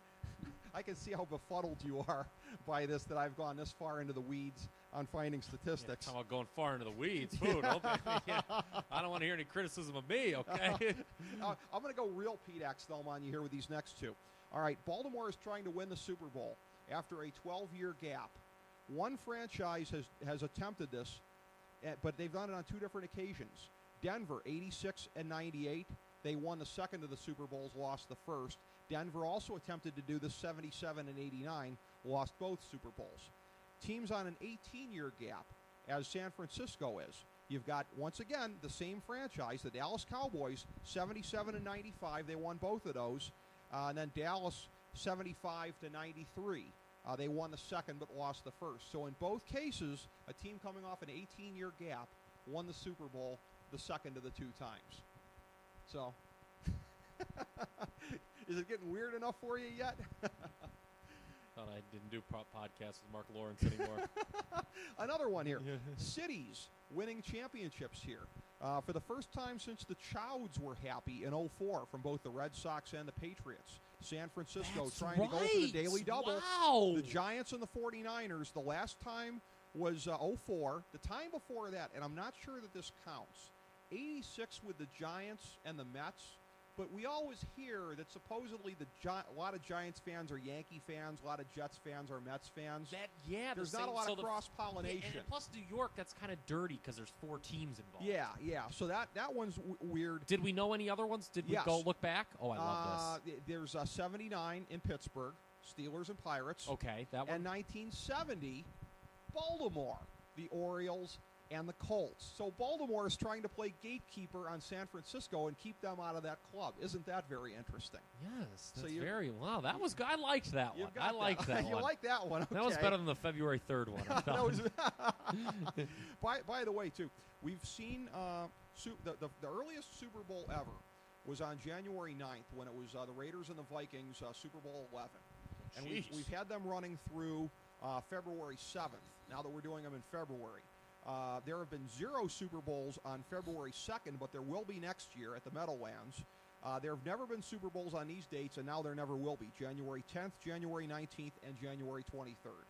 I can see how befuddled you are by this, that I've gone this far into the weeds on finding statistics. Yeah, talking about going far into the weeds. Food. I don't want to hear any criticism of me, okay? I'm going to go real Pete Axthelm on you here with these next two. All right, Baltimore is trying to win the Super Bowl after a 12-year gap. One franchise has attempted this, but they've done it on 2 different occasions. Denver, 86 and 98. They won the second of the Super Bowls, lost the first. Denver also attempted to do this 77 and 89, lost both Super Bowls. Teams on an 18-year gap, as San Francisco is. You've got, once again, the same franchise, the Dallas Cowboys, 77 and 95. They won both of those. And then Dallas, 75 to 93. They won the second but lost the first. So in both cases, a team coming off an 18-year gap won the Super Bowl the second of the 2 times. So, is it getting weird enough for you yet? Thought I didn't do podcasts with Mark Lawrence anymore. Another one here. Cities winning championships here. For the first time since the Chouds were happy in 04 from both the Red Sox and the Patriots. San Francisco trying to go for the daily double. Wow. The Giants and the 49ers, the last time was 04. The time before that, and I'm not sure that this counts, 86 with the Giants and the Mets. But we always hear that supposedly a lot of Giants fans are Yankee fans, a lot of Jets fans are Mets fans. There's not a lot of cross-pollination. And plus New York, that's kind of dirty because there's 4 teams involved. Yeah. So that one's weird. Did we know any other ones? Did we go look back? Oh, I love this. There's 79 in Pittsburgh, Steelers and Pirates. Okay, that one. And 1970, Baltimore, the Orioles and the Colts. So Baltimore is trying to play gatekeeper on San Francisco and keep them out of that club. Isn't that very interesting? Yes, that's wow. That was good. I liked that one. I liked that one. You like that one? Okay. That was better than the February 3rd one. By the way, too, we've seen the earliest Super Bowl ever was on January 9th when it was the Raiders and the Vikings Super Bowl XI. And we've had them running through February 7th, now that we're doing them in February. There have been 0 Super Bowls on February 2nd, but there will be next year at the Meadowlands. There have never been Super Bowls on these dates, and now there never will be. January 10th, January 19th, and January 23rd.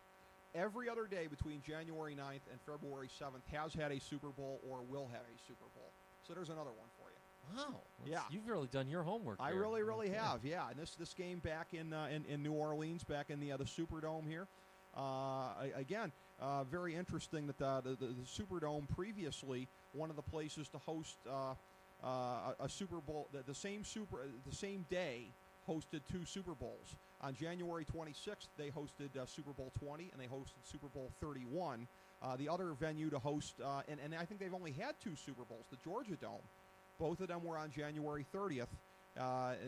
Every other day between January 9th and February 7th has had a Super Bowl or will have a Super Bowl. So there's another one for you. Wow. Yeah. You've really done your homework I here. really have, yeah. And this game back in New Orleans, back in the Superdome here. Again, very interesting that the Superdome previously one of the places to host a Super Bowl. The same day hosted 2 Super Bowls. On January 26th, they hosted Super Bowl 20 and they hosted Super Bowl 31. The other venue to host, and I think they've only had 2 Super Bowls, the Georgia Dome. Both of them were on January 30th.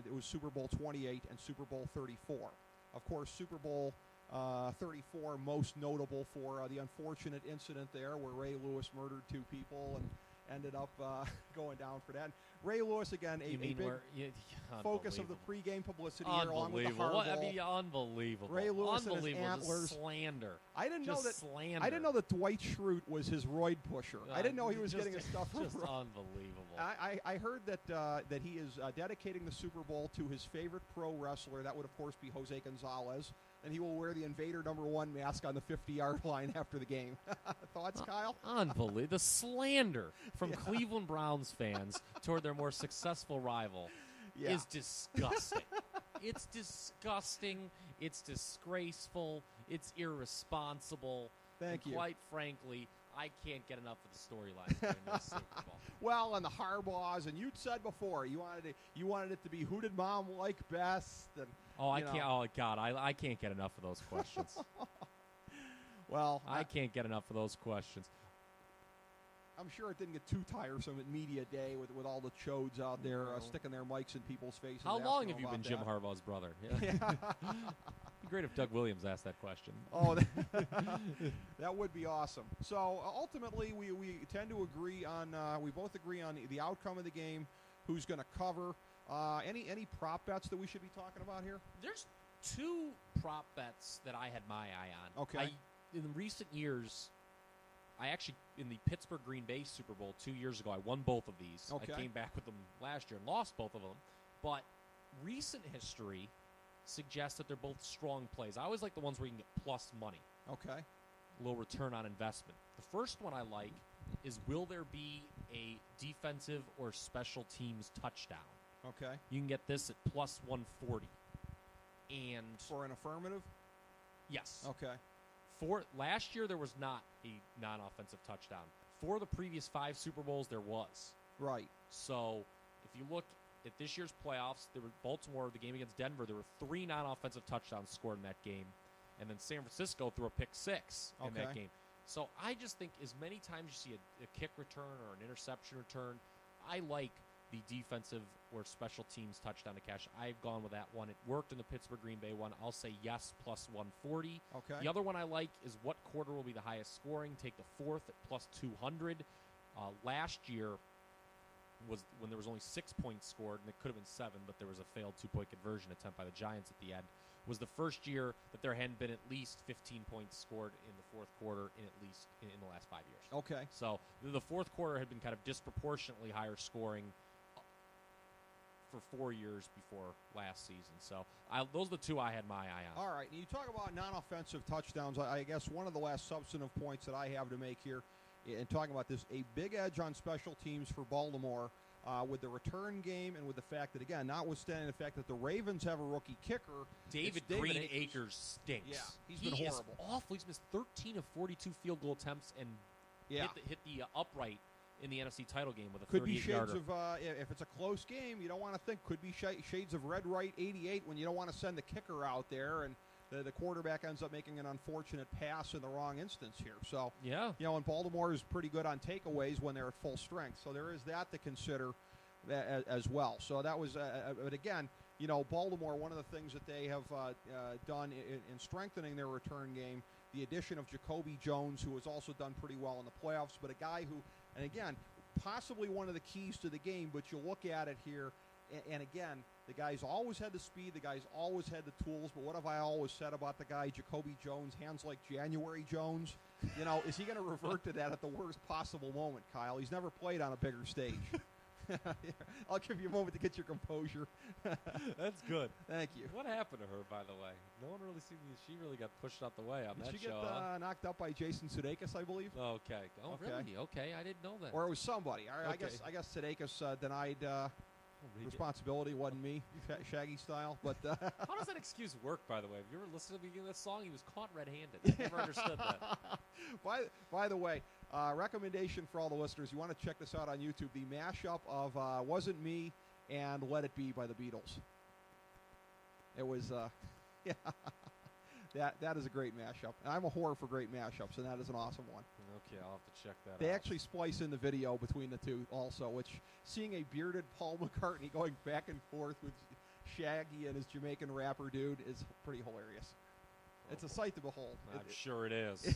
It was Super Bowl 28 and Super Bowl 34. Of course, Super Bowl 34 most notable for the unfortunate incident there where Ray Lewis murdered 2 people and ended up going down for that. And Ray Lewis, again, a big focus of the pregame publicity here, along with the hardball. Unbelievable. Ray Lewis and his antlers. Slander. I didn't know that. Slander. I didn't know that Dwight Schrute was his roid pusher. I didn't know he was getting his stuff from. Just unbelievable. I heard that he is dedicating the Super Bowl to his favorite pro wrestler. That would, of course, be Jose Gonzalez. And he will wear the Invader #1 mask on the 50-yard line after the game. Thoughts, Kyle? Unbelievable. The slander from Cleveland Browns fans toward their more successful rival is disgusting. It's disgusting. It's disgraceful. It's irresponsible. Thank you. Quite frankly, I can't get enough of the storylines during this Super Bowl. Well, and the Harbaughs, and you'd said before you wanted it to be who did Mom like best, and can't. Oh God, I can't get enough of those questions. Well, I can't get enough of those questions. I'm sure it didn't get too tiresome at Media Day with all the chodes out there sticking their mics in people's faces. How long have you been Jim Harbaugh's brother? Yeah. It'd be great if Doug Williams asked that question. Oh, that would be awesome. So ultimately, we tend to agree on. We both agree on the outcome of the game, who's going to cover. Any prop bets that we should be talking about here? There's 2 prop bets that I had my eye on. Okay. In recent years, I actually, in the Pittsburgh Green Bay Super Bowl 2 years ago, I won both of these. Okay. I came back with them last year and lost both of them. But recent history suggests that they're both strong plays. I always like the ones where you can get plus money. Okay. A little return on investment. The first one I like is, will there be a defensive or special teams touchdown? Okay. You can get this at plus 140. And for an affirmative? Yes. Okay. For last year, there was not a non-offensive touchdown. For the previous 5 Super Bowls, there was. Right. So if you look at this year's playoffs, there were Baltimore, the game against Denver, there were 3 non-offensive touchdowns scored in that game. And then San Francisco threw a pick 6 in that game. So I just think as many times you see a kick return or an interception return, I like the defensive or special teams touchdown to cash. I've gone with that one. It worked in the Pittsburgh Green Bay one. I'll say yes, plus 140. Okay. The other one I like is what quarter will be the highest scoring. Take the 4th at plus 200. Last year was when there was only 6 points scored, and it could have been 7, but there was a failed 2-point conversion attempt by the Giants at the end. Was the first year that there hadn't been at least 15 points scored in the 4th quarter in at least in the last 5 years. Okay. So the 4th quarter had been kind of disproportionately higher scoring for 4 years before last season. So those are the 2 I had my eye on. All right. And you talk about non-offensive touchdowns. I guess one of the last substantive points that I have to make here in talking about this, a big edge on special teams for Baltimore with the return game and with the fact that, again, notwithstanding the fact that the Ravens have a rookie kicker, David Green Akers stinks. Yeah, he's been horrible. Is awful. He's missed 13 of 42 field goal attempts and hit the upright in the NFC title game with a 38-yarder. Could be shades of, if it's a close game, you don't want to think, could be shades of red, right, 88 when you don't want to send the kicker out there and the quarterback ends up making an unfortunate pass in the wrong instance here. So, and Baltimore is pretty good on takeaways when they're at full strength. So there is that to consider as well. So that was, but again, Baltimore, one of the things that they have done in strengthening their return game, the addition of Jacoby Jones, who has also done pretty well in the playoffs, but a guy who, and again, possibly one of the keys to the game, but you look at it here, and again, the guy's always had the speed, the guy's always had the tools, but what have I always said about the guy, Jacoby Jones, hands like January Jones? Is he going to revert to that at the worst possible moment, Kyle? He's never played on a bigger stage. I'll give you a moment to get your composure. That's good. Thank you. What happened to her, by the way? No one really seen me. She really got pushed out the way on that show. Did she get knocked out by Jason Sudeikis, I believe? Okay. Oh, okay. Really? Okay, I didn't know that. Or it was somebody. Okay. I guess Sudeikis denied responsibility. Wasn't me, Shaggy style. But how does that excuse work, by the way? Have you ever listened to the beginning of that song? He was caught red-handed. I never understood that. By the way, recommendation for all the listeners, you want to check this out on YouTube, the mashup of Wasn't Me and Let It Be by the Beatles. It was, that is a great mashup. And I'm a whore for great mashups, and that is an awesome one. Okay, I'll have to check that out. They actually splice in the video between the two also, which seeing a bearded Paul McCartney going back and forth with Shaggy and his Jamaican rapper dude is pretty hilarious. It's a sight to behold. I'm sure it is.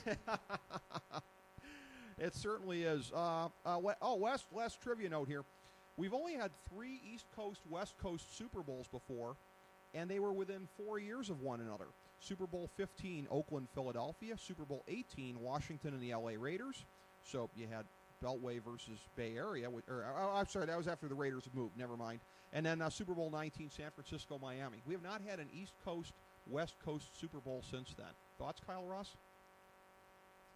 It certainly is. Last trivia note here. We've only had 3 East Coast, West Coast Super Bowls before, and they were within 4 years of one another. Super Bowl XV, Oakland, Philadelphia. Super Bowl XVIII, Washington and the LA Raiders. So you had Beltway versus Bay Area. I'm sorry, that was after the Raiders had moved. Never mind. And then Super Bowl XIX, San Francisco, Miami. We have not had an East Coast, West Coast Super Bowl since then. Thoughts, Kyle Ross?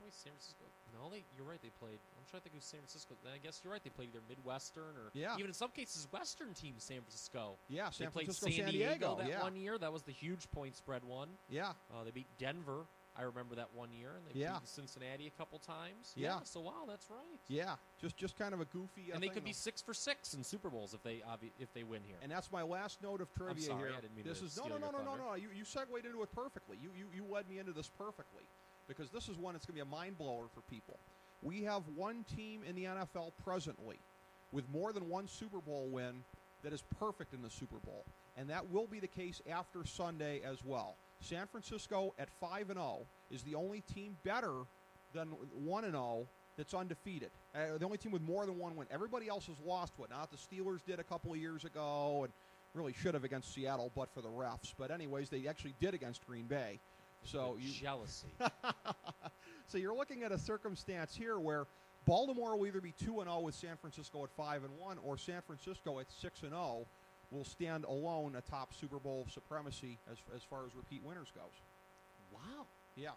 San Francisco. No, you're right. They played. I'm trying to think of San Francisco. I guess you're right. They played either Midwestern or even in some cases Western teams. San Francisco. Yeah, San Francisco, San Diego that one year. That was the huge point spread one. Yeah. They beat Denver. I remember that one year, and they beat Cincinnati a couple times. Yeah. So wow, that's right. Yeah, just kind of a goofy. And they could be 6 for 6 in Super Bowls if they win here. And that's my last note of trivia I'm sorry, here. I didn't mean this to is steal no. You segued into it perfectly. You led me into this perfectly, because this is one that's going to be a mind blower for people. We have one team in the NFL presently with more than one Super Bowl win that is perfect in the Super Bowl, and that will be the case after Sunday as well. San Francisco at 5-0 is the only team better than 1-0 that's undefeated. The only team with more than one win. Everybody else has lost one. Now, the Steelers did a couple of years ago, and really should have against Seattle, but for the refs. But anyways, they actually did against Green Bay. So jealousy. So you're looking at a circumstance here where Baltimore will either be 2-0 with San Francisco at 5-1, or San Francisco at 6-0 will stand alone atop Super Bowl supremacy as far as repeat winners goes. Wow. Yeah.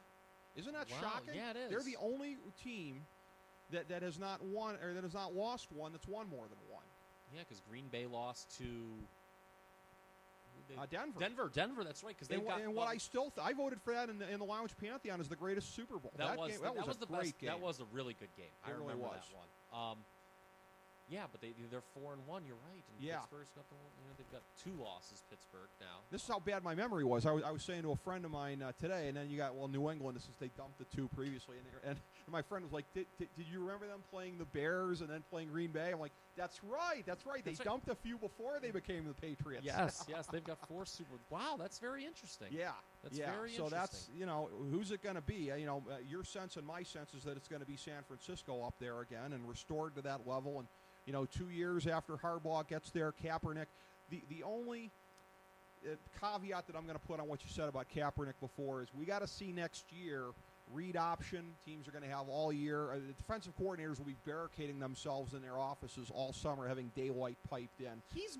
Isn't that shocking? Yeah, it is. They're the only team that has not won, or that has not lost one that's won more than one. Yeah, because Green Bay lost to Denver. Denver. That's right. Because I voted for that in the Lounge Pantheon as the greatest Super Bowl. That was a great game. That was a really good game. I really remember was. that one. Yeah, but they're 4-1. You're right. And Pittsburgh's got they've got 2 losses. Pittsburgh now. This is how bad my memory was. I was saying to a friend of mine today, and then you got New England. Since they dumped the 2 previously, and my friend was like, "Did you remember them playing the Bears and then playing Green Bay?" I'm like, "That's right. They dumped a few before they became the Patriots." Yes, they've got 4 Super. Wow, that's very interesting. Yeah, that's very interesting. So that's who's it going to be? Your sense and my sense is that it's going to be San Francisco up there again and restored to that level. And 2 years after Harbaugh gets there, Kaepernick. The only caveat that I'm going to put on what you said about Kaepernick before is we got to see next year read option. Teams are going to have all year. The defensive coordinators will be barricading themselves in their offices all summer, having daylight piped in. He's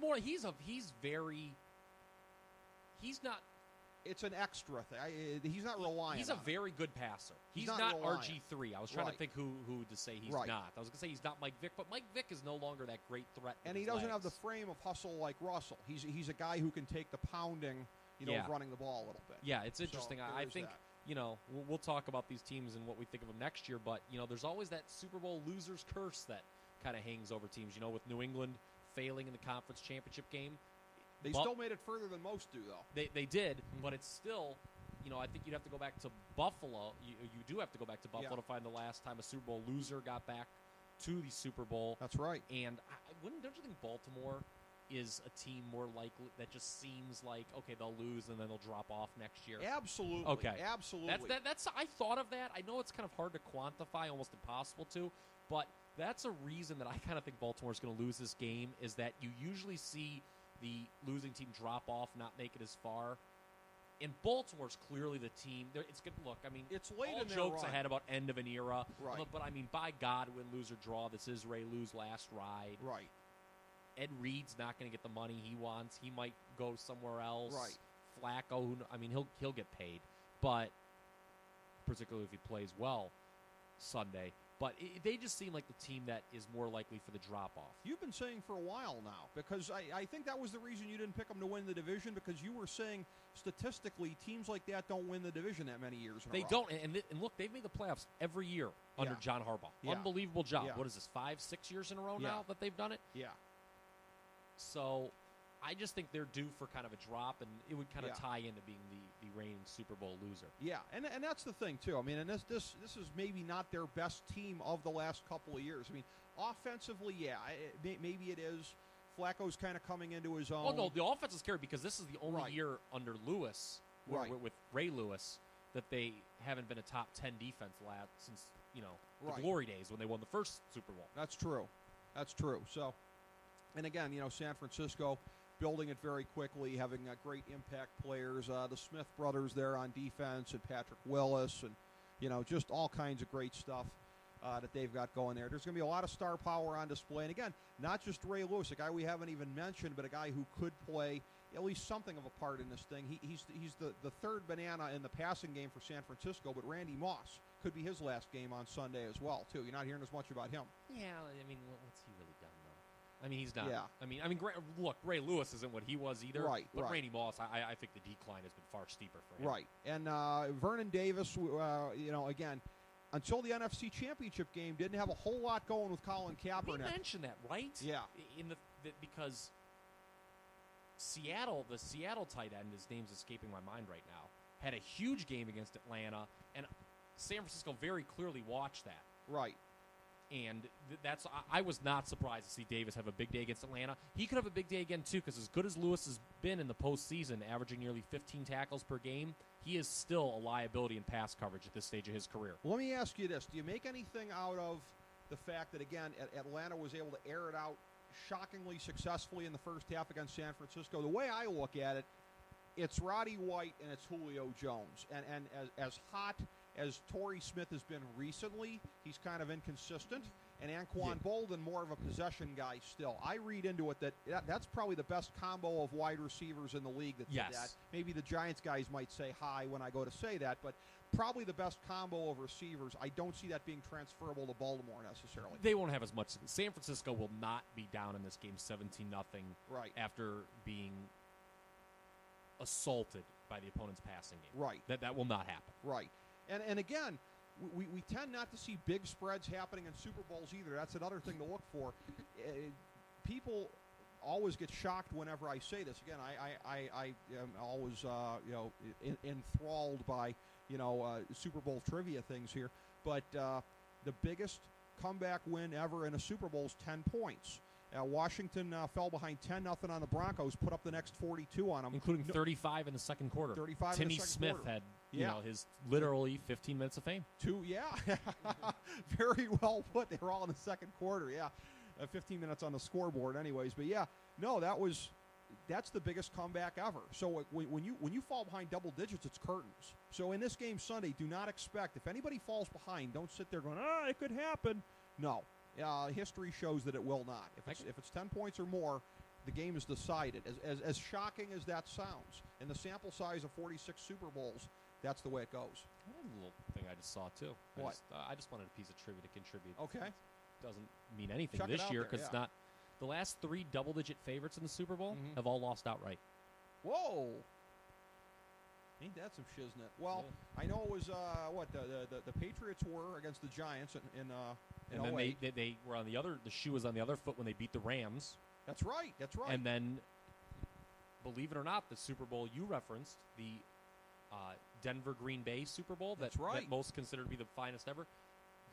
not. It's an extra thing. He's not relying. He's a very good passer. He's not RG3. I was trying to think who to say he's not. I was going to say he's not Mike Vick, but Mike Vick is no longer that great threat. And he doesn't have the frame of hustle like Russell. He's a guy who can take the pounding, of running the ball a little bit. Yeah, it's interesting. I think we'll talk about these teams and what we think of them next year, but there's always that Super Bowl loser's curse that kind of hangs over teams. With New England failing in the conference championship game. They still made it further than most do, though. They did, but it's still, I think you'd have to go back to Buffalo. You do have to go back to Buffalo to find the last time a Super Bowl loser got back to the Super Bowl. That's right. And don't you think Baltimore is a team more likely that just seems like, okay, they'll lose and then they'll drop off next year? Absolutely. Okay. Absolutely. That's I thought of that. I know it's kind of hard to quantify, almost impossible to, but that's a reason that I kind of think Baltimore's going to lose this game is that you usually see the losing team drop off, not make it as far. And Baltimore's clearly the team. It's good. Look, I mean, it's late all in their jokes run. I had about end of an era. Right. But I mean, by God, win, lose, or draw, this is Ray Lou's last ride. Right. Ed Reed's not going to get the money he wants. He might go somewhere else. Right. Flacco, he'll get paid, but particularly if he plays well Sunday. But they just seem like the team that is more likely for the drop-off. You've been saying for a while now, because I think that was the reason you didn't pick them to win the division, because you were saying statistically teams like that don't win the division that many years in a row. They don't, and look, they've made the playoffs every year under John Harbaugh. Yeah. Unbelievable job. Yeah. What is this, 5-6 years in a row now that they've done it? Yeah. So I just think they're due for kind of a drop, and it would kind of tie into being the reigning Super Bowl loser. Yeah, and that's the thing, too. I mean, and this is maybe not their best team of the last couple of years. I mean, offensively, maybe it is. Flacco's kind of coming into his own. Oh, no, the offense is scary because this is the only year under Lewis, with Ray Lewis, that they haven't been a top 10 defense since, the Right. glory days when they won the first Super Bowl. That's true. So, and again, San Francisco building it very quickly, having great impact players. The Smith brothers there on defense, and Patrick Willis, and just all kinds of great stuff that they've got going there. There's going to be a lot of star power on display, and again, not just Ray Lewis, a guy we haven't even mentioned, but a guy who could play at least something of a part in this thing. He's the third banana in the passing game for San Francisco, but Randy Moss could be his last game on Sunday as well, too. You're not hearing as much about him. Yeah, I mean, what's he really done, though? I mean, he's not. Yeah. I mean, look, Ray Lewis isn't what he was either. Right. But right. Randy Moss, I think the decline has been far steeper for him. Right. And Vernon Davis, again, until the NFC Championship game, didn't have a whole lot going with Colin Kaepernick. We mentioned that, right? Yeah. Because Seattle, the Seattle tight end, his name's escaping my mind right now, had a huge game against Atlanta, and San Francisco very clearly watched that. Right. And I was not surprised to see Davis have a big day against Atlanta. He could have a big day again, too, because as good as Lewis has been in the postseason, averaging nearly 15 tackles per game, he is still a liability in pass coverage at this stage of his career. Well, let me ask you this. Do you make anything out of the fact that, again, Atlanta was able to air it out shockingly successfully in the first half against San Francisco? The way I look at it, it's Roddy White and it's Julio Jones. And as hot as Torrey Smith has been recently, he's kind of inconsistent. And Anquan Bolden, more of a possession guy still. I read into it that's probably the best combo of wide receivers in the league that did that. Maybe the Giants guys might say hi when I go to say that, but probably the best combo of receivers. I don't see that being transferable to Baltimore necessarily. They won't have as much. San Francisco will not be down in this game 17-0 right. after being assaulted by the opponent's passing game. Right. That will not happen. Right. And again, we tend not to see big spreads happening in Super Bowls either. That's another thing to look for. People always get shocked whenever I say this. Again, I am always enthralled by Super Bowl trivia things here. But the biggest comeback win ever in a Super Bowl is 10 points. Washington fell behind 10-0 on the Broncos, put up the next 42 on them. Including 35 in the second quarter. 35 Timmy in the second Smith quarter. had his literally 15 minutes of fame. Very well put. They were all in the second quarter, 15 minutes on the scoreboard anyways. But, that's the biggest comeback ever. So when you fall behind double digits, it's curtains. So in this game Sunday, do not expect, if anybody falls behind, don't sit there going, it could happen. No. History shows that it will not. If it's 10 points or more, the game is decided. As shocking as that sounds, in the sample size of 46 Super Bowls, that's the way it goes. One little thing I just saw, too. What? I just wanted a piece of trivia to contribute. Okay. Doesn't mean anything Chuck this it out year there, because it's not. The last 3 double-digit favorites in the Super Bowl have all lost outright. Whoa. Ain't that some shiznit? Well, I know it was the Patriots were against the Giants in and then they were on the other. The shoe was on the other foot when they beat the Rams. That's right. And then, believe it or not, the Super Bowl you referenced, the Denver Green Bay Super Bowl that most considered to be the finest ever.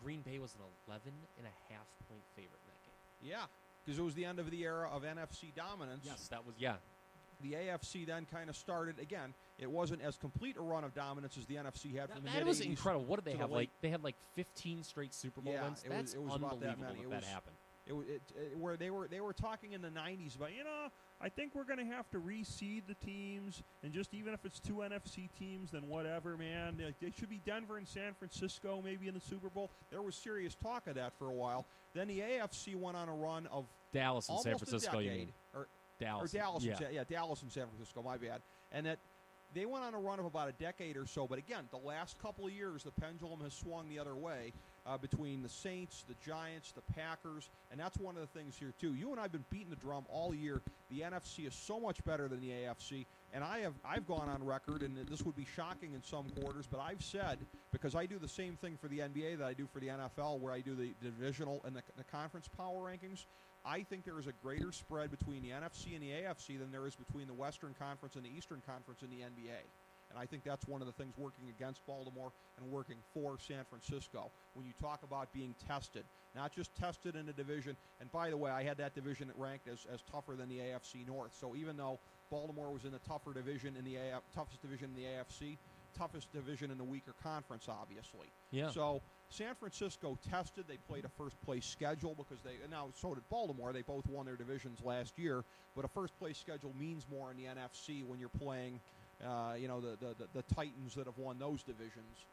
Green Bay was an 11.5-point favorite in that game. Yeah, because it was the end of the era of NFC dominance. Yes, that was The AFC then kind of started again. It wasn't as complete a run of dominance as the NFC had from the mid-80s. That was incredible. What did they have? They had 15 straight Super Bowl wins. It was about that many. That happened. Where they were talking in the 90s about, I think we're going to have to reseed the teams, and just even if it's 2 NFC teams, then whatever, man. They should be Denver and San Francisco maybe in the Super Bowl. There was serious talk of that for a while. Then the AFC went on a run of Dallas and San Francisco. A decade, Dallas. Dallas and San Francisco, my bad. And that they went on a run of about a decade or so. But again, the last couple of years, the pendulum has swung the other way between the Saints, the Giants, the Packers. And that's one of the things here, too. You and I have been beating the drum all year. The NFC is so much better than the AFC. And I've gone on record, and this would be shocking in some quarters, but I've said, because I do the same thing for the NBA that I do for the NFL, where I do the divisional and the conference power rankings, I think there is a greater spread between the NFC and the AFC than there is between the Western Conference and the Eastern Conference in the NBA. And I think that's one of the things working against Baltimore and working for San Francisco when you talk about being tested, not just tested in a division. And by the way, I had that division ranked as tougher than the AFC North. So even though Baltimore was in the tougher division in the toughest division in the AFC, toughest division in the weaker conference, obviously. Yeah. So San Francisco tested. They played a first-place schedule because now so did Baltimore. They both won their divisions last year. But a first-place schedule means more in the NFC when you're playing, the Titans that have won those divisions.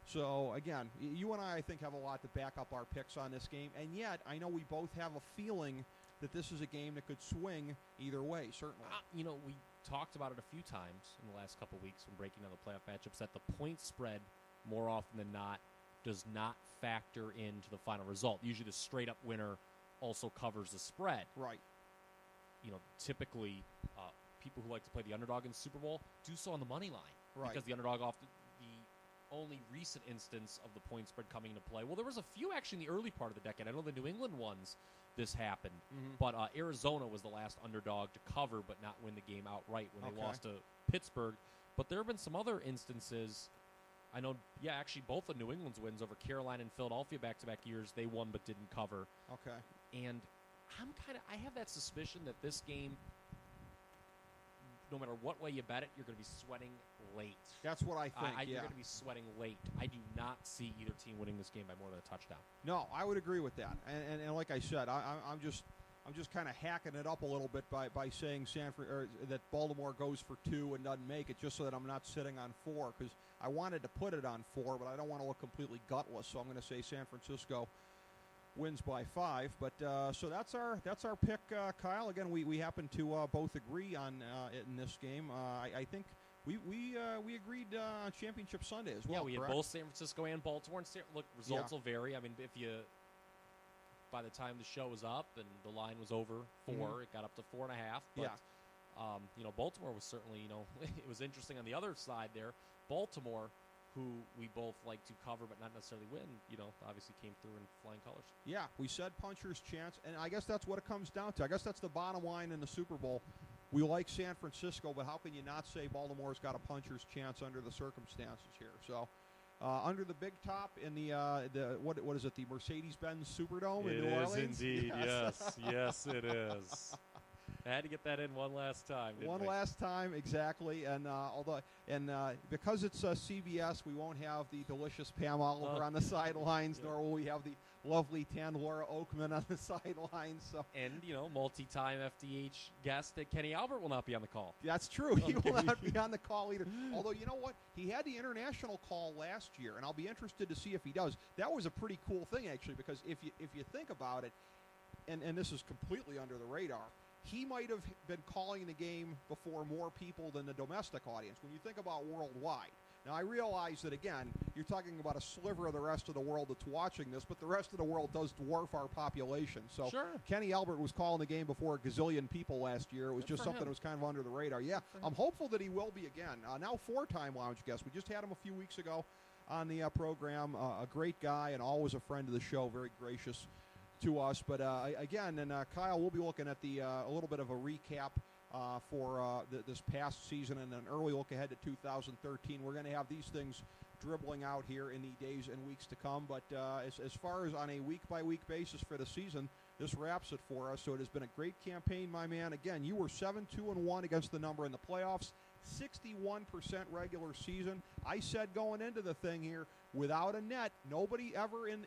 So, again, you and I think, have a lot to back up our picks on this game. And yet, I know we both have a feeling that this is a game that could swing either way, certainly. We talked about it a few times in the last couple of weeks when breaking down the playoff matchups that the point spread, more often than not, does not factor into the final result. Usually the straight-up winner also covers the spread. Right. Typically, people who like to play the underdog in the Super Bowl do so on the money line. Right. Because the underdog often the only recent instance of the point spread coming into play. Well, there was a few actually in the early part of the decade. I know the New England ones, this happened. Mm-hmm. But Arizona was the last underdog to cover but not win the game outright when they lost to Pittsburgh. But there have been some other instances. I know, actually both of New England's wins over Carolina and Philadelphia back-to-back years, they won but didn't cover. Okay. And I have that suspicion that this game, no matter what way you bet it, you're going to be sweating late. That's what I think, You're going to be sweating late. I do not see either team winning this game by more than a touchdown. No, I would agree with that. And like I said, I'm just kind of hacking it up a little bit by saying that Baltimore goes for 2 and doesn't make it, just so that I'm not sitting on 4, because I wanted to put it on 4, but I don't want to look completely gutless. So I'm going to say San Francisco wins by 5. But so that's our pick, Kyle. Again, we happen to both agree on it in this game. I think we agreed on Championship Sunday as well. Yeah, we had both San Francisco and Baltimore. And look, results will vary. I mean, by the time the show was up and the line was over 4, it got up to 4.5. But, Baltimore was certainly, it was interesting on the other side there. Baltimore, who we both like to cover but not necessarily win, obviously came through in flying colors. Yeah, we said puncher's chance, and I guess that's what it comes down to. I guess that's the bottom line in the Super Bowl. We like San Francisco, but how can you not say Baltimore's got a puncher's chance under the circumstances here? So, under the big top in the what is it? The Mercedes-Benz Superdome in New Orleans. It is indeed. Yes, it is. I had to get that in one last time. Last time, exactly. And because it's CBS, we won't have the delicious Pam Oliver on the sidelines, nor will we have the lovely tan Laura Oakman on the sidelines. So. And multi-time FDH guest that Kenny Albert will not be on the call. That's true. He will not be on the call either. Although you know what, he had the international call last year, and I'll be interested to see if he does. That was a pretty cool thing actually, because if you think about it, and this is completely under the radar. He might have been calling the game before more people than the domestic audience when you think about worldwide. Now, I realize that, again, you're talking about a sliver of the rest of the world that's watching this, but the rest of the world does dwarf our population. So sure. Kenny Albert was calling the game before a gazillion people last year. It was just something that was kind of under the radar. Yeah, I'm hopeful that he will be again. Now 4-time lounge guest. We just had him a few weeks ago on the program. A great guy and always a friend of the show, very gracious to us. But again, and Kyle, we'll be looking at a little bit of a recap for this past season and an early look ahead to 2013. We're going to have these things dribbling out here in the days and weeks to come. But as far as on a week-by-week basis for the season, this wraps it for us. So it has been a great campaign, my man. Again, you were 7-2-1 against the number in the playoffs. 61% regular season. I said going into the thing here, without a net, nobody ever in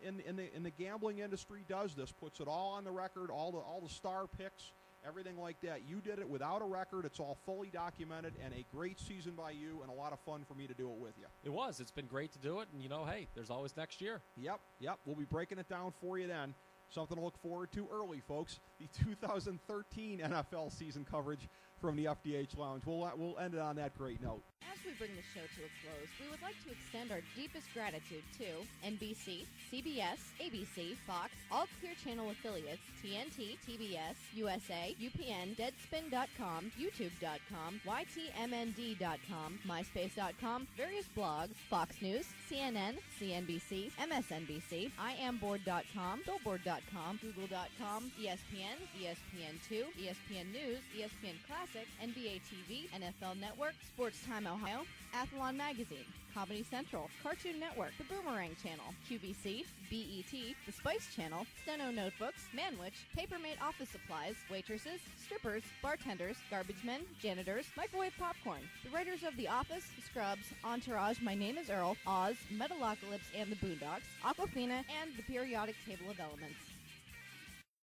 the gambling industry does this. Puts it all on the record, all the star picks, everything like that. You did it without a record. It's all fully documented, and a great season by you, and a lot of fun for me to do it with you. It was. It's been great to do it, and hey, there's always next year. Yep. We'll be breaking it down for you then. Something to look forward to early, folks. The 2013 NFL season coverage from the FDH Lounge. We'll end it on that great note. As we bring the show to a close, we would like to extend our deepest gratitude to NBC, CBS, ABC, Fox, all Clear Channel affiliates, TNT, TBS, USA, UPN, Deadspin.com, YouTube.com, YTMND.com, MySpace.com, various blogs, Fox News, CNN, CNBC, MSNBC, IamBoard.com, Billboard.com, Google.com, ESPN, ESPN, ESPN2, ESPN News, ESPN Classic, NBA TV, NFL Network, Sports Time Ohio, Athlon Magazine, Comedy Central, Cartoon Network, The Boomerang Channel, QVC, BET, The Spice Channel, Steno Notebooks, Manwich, Papermate Office Supplies, waitresses, strippers, bartenders, garbage men, janitors, microwave popcorn, the writers of The Office, Scrubs, Entourage, My Name is Earl, Oz, Metalocalypse and the Boondocks, Aquafina, and The Periodic Table of Elements.